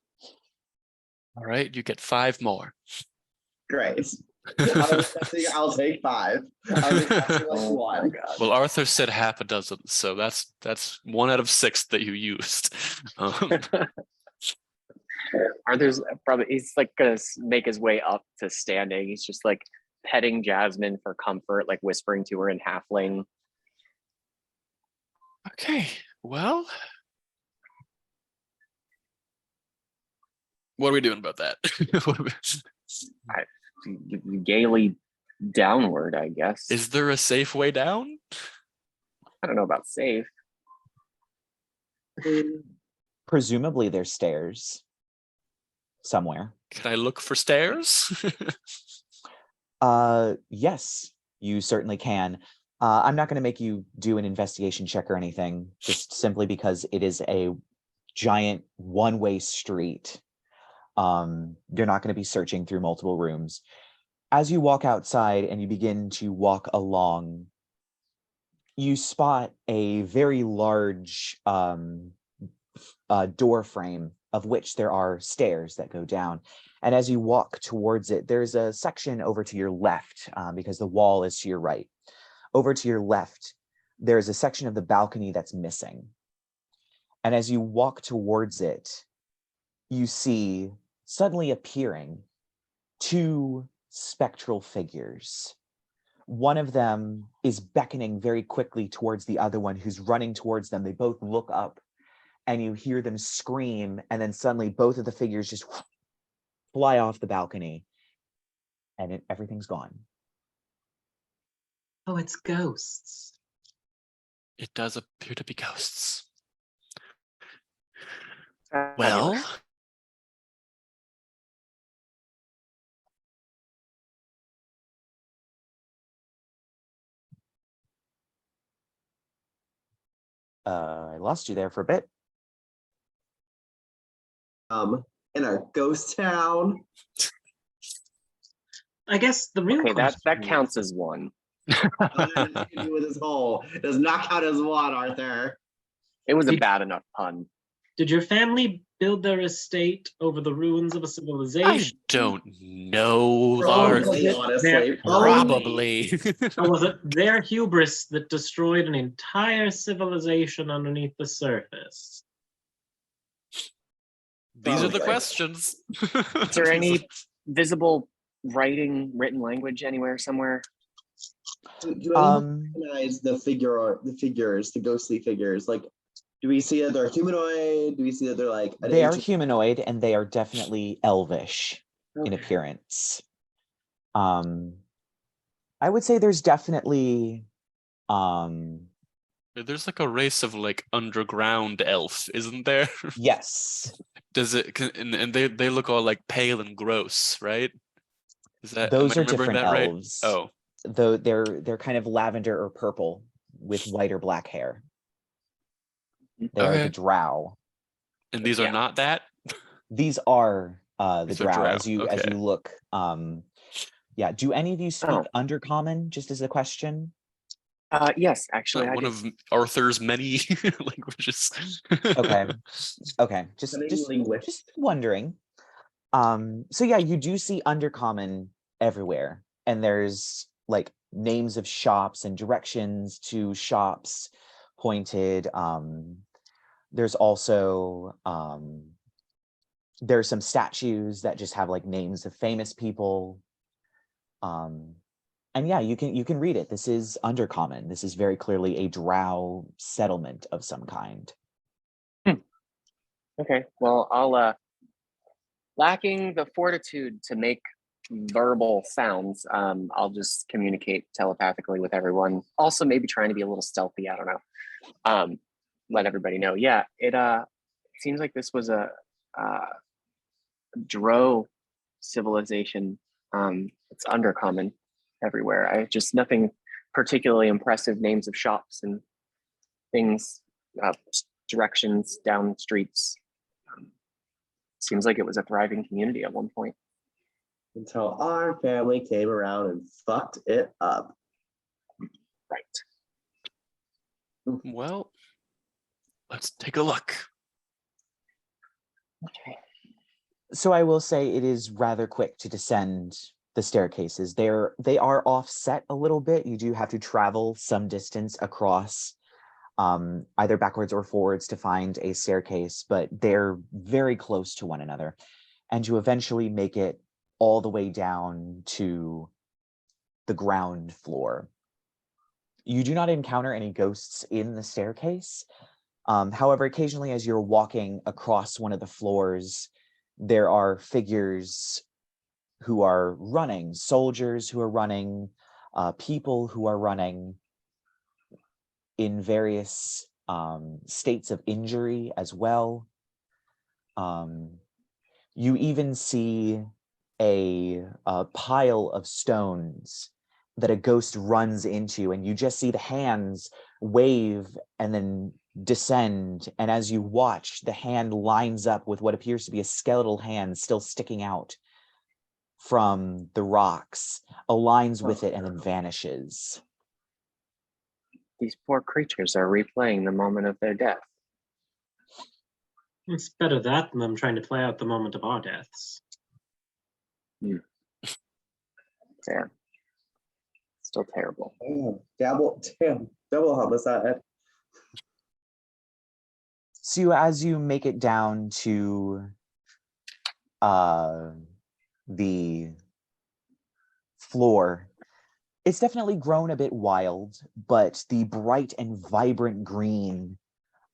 All right, you get 5 more. Great. I'll take 5. I'll take 1. Well, Arthur said half a dozen, so that's 1 out of 6 that you used. Arthur's he's like gonna make his way up to standing. He's just like petting Jasmine for comfort, like whispering to her in halfling. Okay, well, what are we doing about that? Gaily downward, I guess. Is there a safe way down? I don't know about safe. Presumably there's stairs somewhere. Can I look for stairs? Yes, you certainly can. I'm not going to make you do an investigation check or anything, just simply because it is a giant one-way street. You're not going to be searching through multiple rooms. As you walk outside and you begin to walk along, you spot a very large door frame of which there are stairs that go down. And as you walk towards it, there's a section over to your left, because the wall is to your right. Over to your left, there's a section of the balcony that's missing. And as you walk towards it, you see suddenly appearing 2 spectral figures. One of them is beckoning very quickly towards the other one who's running towards them. They both look up and you hear them scream, and then suddenly both of the figures just fly off the balcony and everything's gone. Oh, it's ghosts. It does appear to be ghosts. Well, I lost you there for a bit. In a ghost town. I guess the real okay, question that counts as 1. With his hole. It does not count as 1, Arthur. It was a bad enough pun. Did your family build their estate over the ruins of a I civilization? don't know, Lark. Honestly. Probably. Or was it their hubris that destroyed an entire civilization underneath the surface? These are the questions. Is there any visible written language anywhere, somewhere? Do you recognize the figures, the ghostly figures? Like, do we see that they're humanoid? Do we see that they're like... They are humanoid, and they are definitely elvish in appearance. I would say there's definitely... There's like a race of like underground elf, isn't there? Yes. Does it? And they look all like pale and gross, right? Is that those are different elves? Right? Oh, though they're kind of lavender or purple with white or black hair. They're the drow. And these are not that? These are the drow. drow. As you look. Yeah. Do any of you speak Undercommon? Just as a question. Yes, actually, one of Arthur's many languages. Okay. Just wondering. So yeah, you do see Undercommon everywhere, and there's like names of shops and directions to shops pointed. There's also there's some statues that just have like names of famous people. And yeah, you can read it. This is Undercommon. This is very clearly a drow settlement of some kind. Okay, well, I'll lacking the fortitude to make verbal sounds, I'll just communicate telepathically with everyone. Also, maybe trying to be a little stealthy. I don't know. Let everybody know. Yeah, it seems like this was a Drow civilization. It's undercommon everywhere. I just nothing particularly impressive names of shops and things, directions down streets. Seems like it was a thriving community at one point. Until our family came around and fucked it up. Right. Well, let's take a look. Okay. So I will say it is rather quick to descend the staircases. They are offset a little bit. You do have to travel some distance across either backwards or forwards to find a staircase, but they're very close to one another. And you eventually make it all the way down to the ground floor. You do not encounter any ghosts in the staircase. However, occasionally as you're walking across one of the floors, there are figures who are running, soldiers who are running, people who are running in various states of injury as well. You even see a pile of stones that a ghost runs into, and you just see the hands wave and then descend. And as you watch, the hand lines up with what appears to be a skeletal hand still sticking out from the rocks, aligns with it, and then vanishes. These poor creatures are replaying the moment of their death. It's better that than them trying to play out the moment of our deaths. Fair. Still terrible. Oh, double homicide. So as you make it down to the floor, it's definitely grown a bit wild, but the bright and vibrant green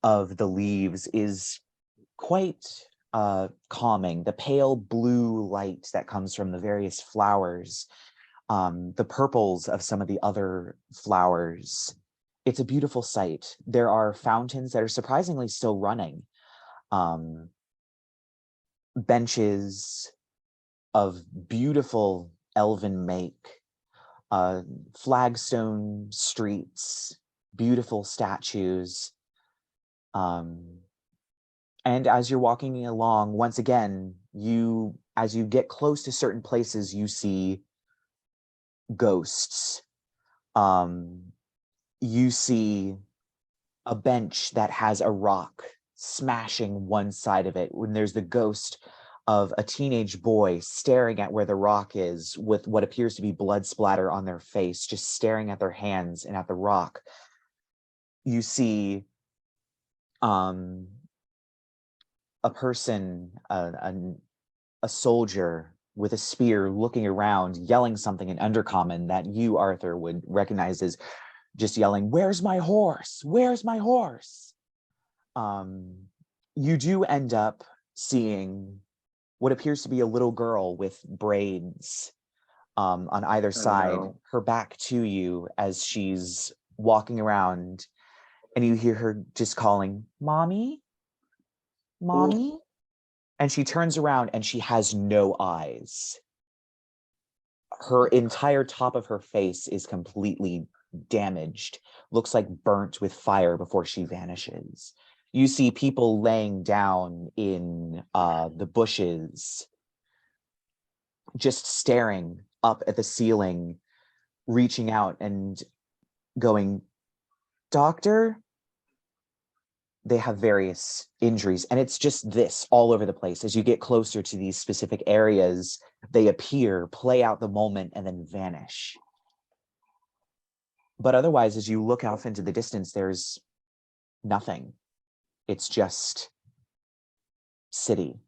of the leaves is quite calming. The pale blue light that comes from the various flowers, the purples of some of the other flowers. It's a beautiful sight. There are fountains that are surprisingly still running. Benches of beautiful elven make, flagstone streets, beautiful statues. And as you're walking along, once again, as you get close to certain places, you see ghosts. You see a bench that has a rock smashing one side of it, when there's the ghost of a teenage boy staring at where the rock is with what appears to be blood splatter on their face, just staring at their hands and at the rock. You see a person, a soldier with a spear looking around, yelling something in Undercommon that you, Arthur, would recognize as just yelling, "Where's my horse? Where's my horse?" You do end up seeing what appears to be a little girl with braids on either side, her back to you as she's walking around, and you hear her just calling, "Mommy? Mommy?" Ooh. And she turns around and she has no eyes. Her entire top of her face is completely damaged, looks like burnt with fire before she vanishes. You see people laying down in the bushes, just staring up at the ceiling, reaching out and going, "Doctor?" They have various injuries, and it's just this all over the place. As you get closer to these specific areas, they appear, play out the moment, and then vanish. But otherwise, as you look off into the distance, there's nothing. It's just city.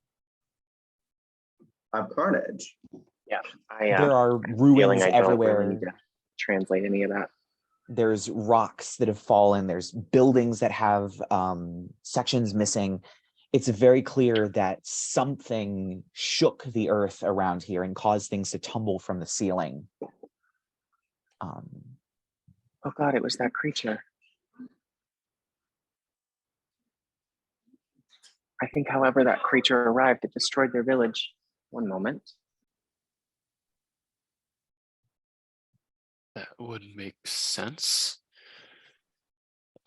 Carnage. Yeah, there are ruins everywhere. Really need to translate any of that. There's rocks that have fallen. There's buildings that have sections missing. It's very clear that something shook the earth around here and caused things to tumble from the ceiling. Oh God, it was that creature. I think, however, that creature arrived, it destroyed their village. One moment. That would make sense.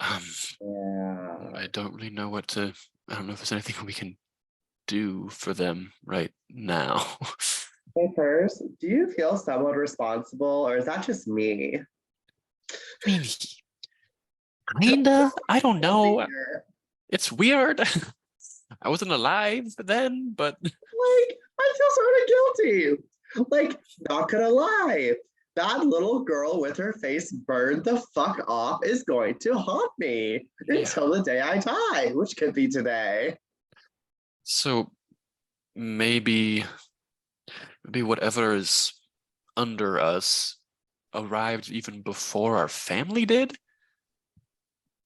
Yeah. I don't really know what to. I don't know if there's anything we can do for them right now. Hey, first, do you feel somewhat responsible, or is that just me? I mean, kinda. I don't know. It's weird. I wasn't alive then, but Like, I feel sort of guilty. Like, not gonna lie, that little girl with her face burned the fuck off is going to haunt me until the day I die, which could be today. So maybe whatever is under us arrived even before our family did?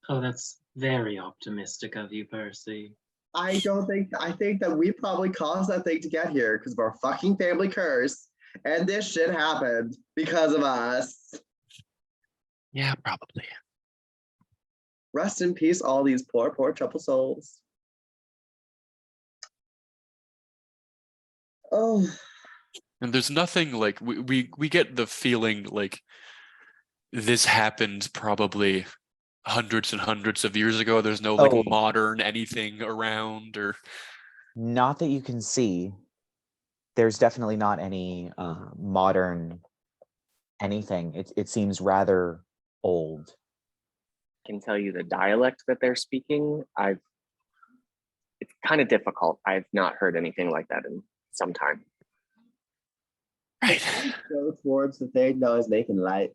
Oh, that's very optimistic of you, Percy. I think that we probably caused that thing to get here because of our fucking family curse. And this shit happened because of us. Yeah, probably. Rest in peace, all these poor, poor troubled souls. Oh. And there's nothing like we get the feeling like this happened probably hundreds and hundreds of years ago. There's no like modern anything around, or not that you can see. There's definitely not any modern anything. It seems rather old. I can tell you the dialect that they're speaking. It's kind of difficult. I've not heard anything like that in some time. Right. Go towards the thing that was making lights.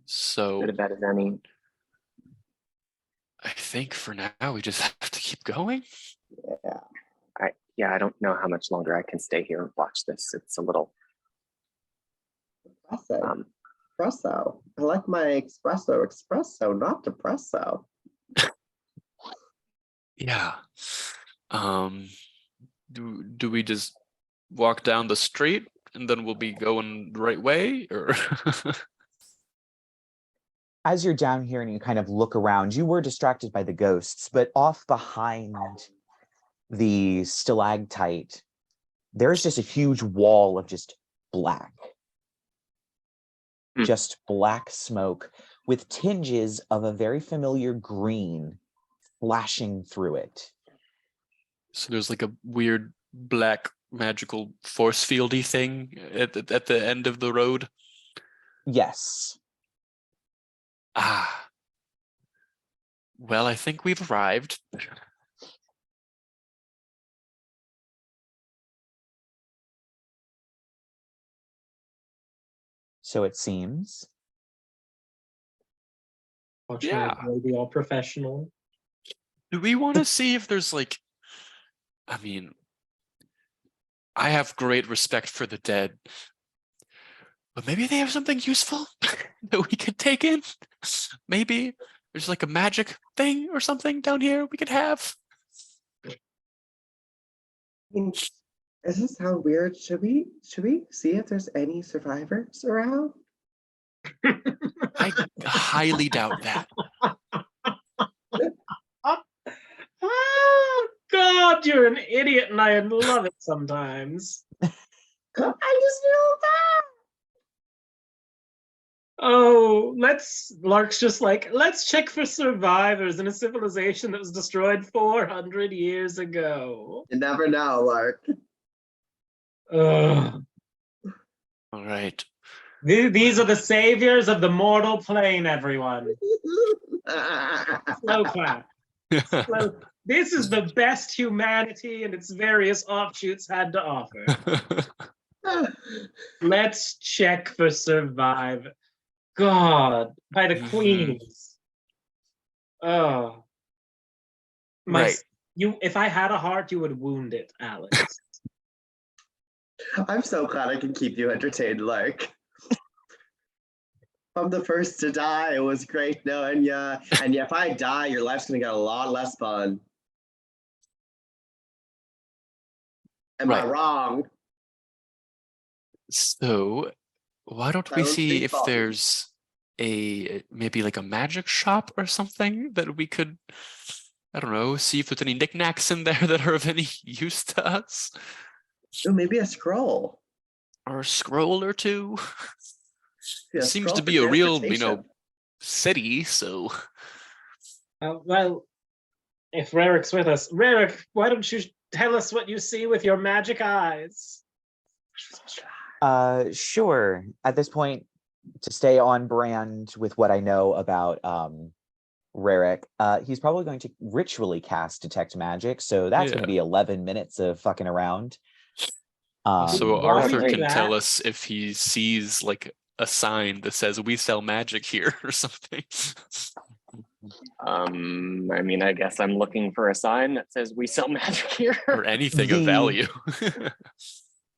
So Good about as any. I think for now we just have to keep going. I don't know how much longer I can stay here and watch this. It's a little Espresso. I like my espresso, not depresso. Yeah. Do we just walk down the street and then we'll be going the right way, or As you're down here and you kind of look around, you were distracted by the ghosts, but off behind the stalactite, there's just a huge wall of just black. Just black smoke with tinges of a very familiar green flashing through it. So there's like a weird black magical force fieldy thing at the end of the road? Yes. Ah. Well, I think we've arrived. So it seems. Yeah. Maybe all professional. Do we want to see if there's like, I mean, I have great respect for the dead, but maybe they have something useful that we could take in. Maybe there's like a magic thing or something down here we could have. Does this sound weird? Should we see if there's any survivors around? I highly doubt that. Oh, God, you're an idiot, and I love it sometimes. I just know that. Oh, Lark's just like, let's check for survivors in a civilization that was destroyed 400 years ago. You never know, Lark. Ugh. All right. These are the saviors of the mortal plane, everyone. Slow clap. This is the best humanity and its various offshoots had to offer. Let's check for survivor. God, by the queens. Oh. Right. If I had a heart, you would wound it, Alex. I'm so glad I can keep you entertained, Lark. I'm the first to die. It was great knowing ya. And if I die, your life's gonna get a lot less fun. Am I wrong? So why don't we see if there's maybe like a magic shop or something that we could I don't know, see if there's any knickknacks in there that are of any use to us. Oh, maybe a scroll. Or a scroll or two. Yeah, It seems scroll to for be a real, transportation. city, so. Well, if Rerek's with us, Rerek, why don't you tell us what you see with your magic eyes? Sure. At this point, to stay on brand with what I know about Rerek, he's probably going to ritually cast Detect Magic, so that's going to be 11 minutes of fucking around. So While we Arthur do can tell that- us if he sees like a sign that says we sell magic here or something. I mean, I guess I'm looking for a sign that says we sell magic here. Or anything of value.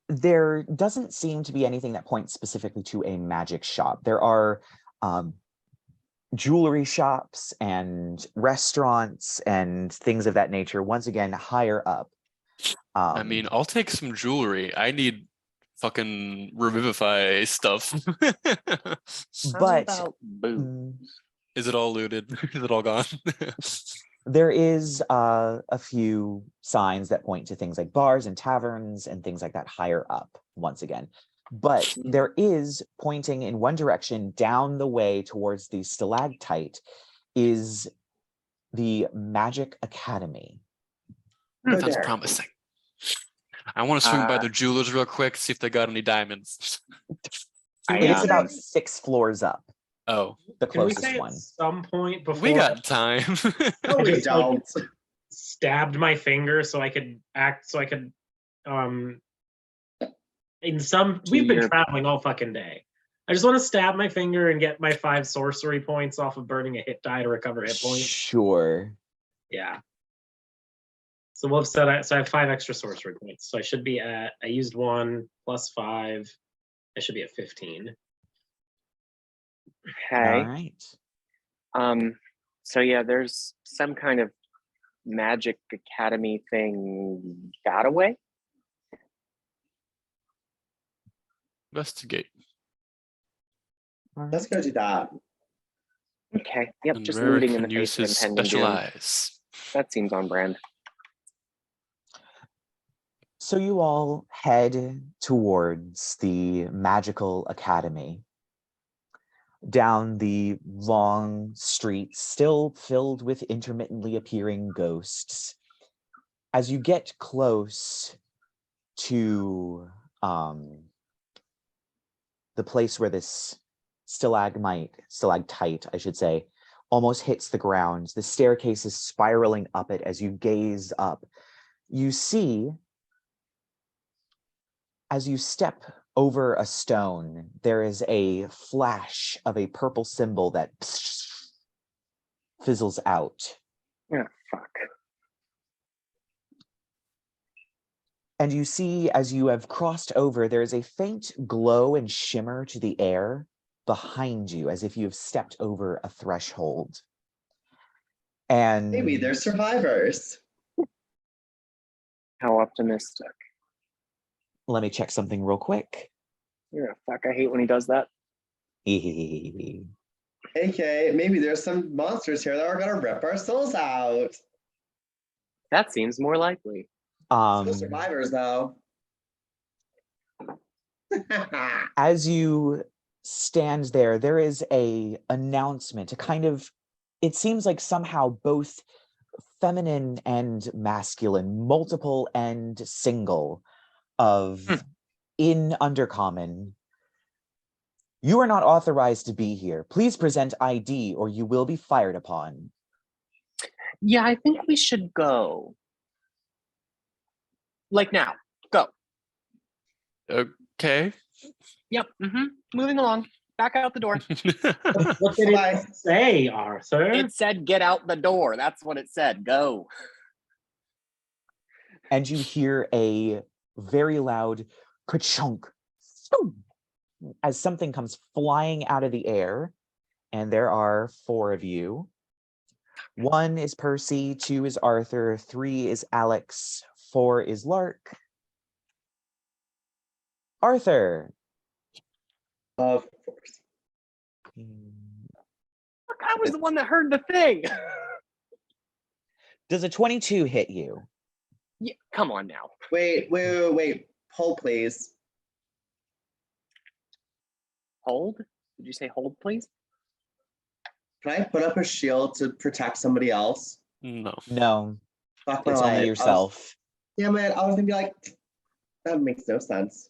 There doesn't seem to be anything that points specifically to a magic shop. There are jewelry shops and restaurants and things of that nature, once again, higher up. I mean, I'll take some jewelry. I need fucking revivify stuff. But Is it all looted? Is it all gone? there is a few signs that point to things like bars and taverns and things like that higher up, once again. But there is, pointing in one direction down the way towards the stalactite, is the Magic Academy. Sounds promising. I want to swing by the jewelers real quick, see if they got any diamonds. It's about 6 floors up. Oh, the Can we closest say one. at some point before we got time. No, we don't. Stabbed my finger so I could we've been traveling all fucking day. I just want to stab my finger and get my 5 sorcery points off of burning a hit die to recover hit points. Sure. Yeah. So we'll set so I have 5 extra sorcery points. So I should be I used 1 plus 5. I should be at 15. Okay. All right. So yeah, there's some kind of magic academy thing that away. Investigate. Let's go do that. Okay. Yep. And Just Rerek looting in the can use face of his impending special doom. eyes. That seems on brand. So you all head towards the Magical Academy. Down the long streets, still filled with intermittently appearing ghosts. As you get close to the place where this stalactite, I should say, almost hits the ground, the staircase is spiraling up it. As you gaze up, you see, as you step over a stone, there is a flash of a purple symbol that fizzles out. Yeah, fuck. And you see, as you have crossed over, there is a faint glow and shimmer to the air behind you, as if you have stepped over a threshold. And Maybe they're survivors. How optimistic. let me check something real quick. Yeah, fuck. I hate when he does that. Okay, maybe there's some monsters here that are gonna rip our souls out. That seems more likely. Still survivors, though. As you stand there, there is a announcement, a kind of, it seems like somehow both feminine and masculine, multiple and single, of in Undercommon. You are not authorized to be here. Please present ID or you will be fired upon. Yeah, I think we should go. Like now. Go. Okay. Yep. Moving along. Back out the door. What did it say, Arthur? It said get out the door. That's what it said. Go. And you hear a very loud ka-chunk as something comes flying out of the air. And there are 4 of you. 1 is Percy, 2 is Arthur, 3 is Alex, 4 is Lark. Arthur. Of course. Look, I was the one that heard the thing. Does a 22 hit you? Yeah, come on now. Wait. Hold, please. Hold? Did you say hold, please? Can I put up a shield to protect somebody else? No. No, Fuck my it's life. only yourself. Damn it, I was gonna be like, that makes no sense.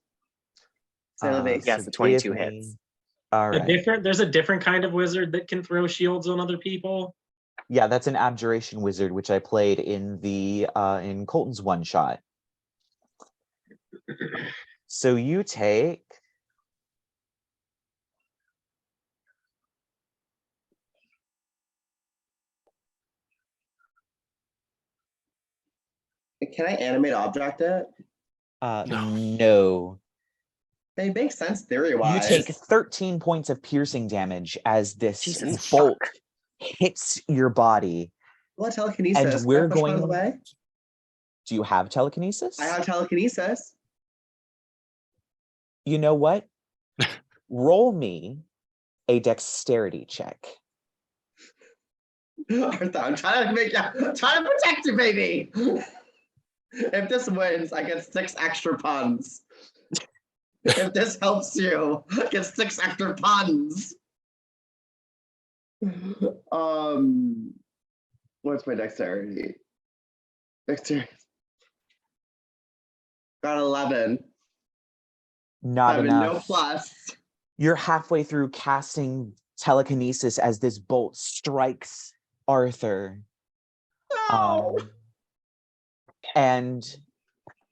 Yes, So the 22 give me- hits. All right. There's a different kind of wizard that can throw shields on other people. Yeah, that's an abjuration wizard, which I played in the in Colton's one shot. So you take Can I animate object it? no. It makes sense You theory-wise. take 13 points of piercing damage as this Jesus, bolt fuck. hits your body. What telekinesis? And we're Can I push one going- out of the way? Do you have telekinesis? I have telekinesis. You know what? Roll me a dexterity check. Arthur, I'm trying to protect you, baby. If this wins, I get 6 extra puns. If this helps you, I get 6 extra puns. What's my dexterity? Dexterity. Got 11. Not Having enough. no plus. You're halfway through casting telekinesis as this bolt strikes Arthur. No! And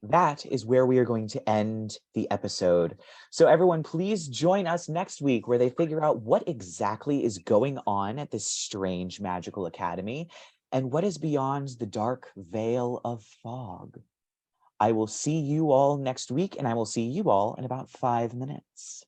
that is where we are going to end the episode. So everyone, please join us next week where they figure out what exactly is going on at this strange magical academy and what is beyond the dark veil of fog. I will see you all next week, and I will see you all in about 5 minutes.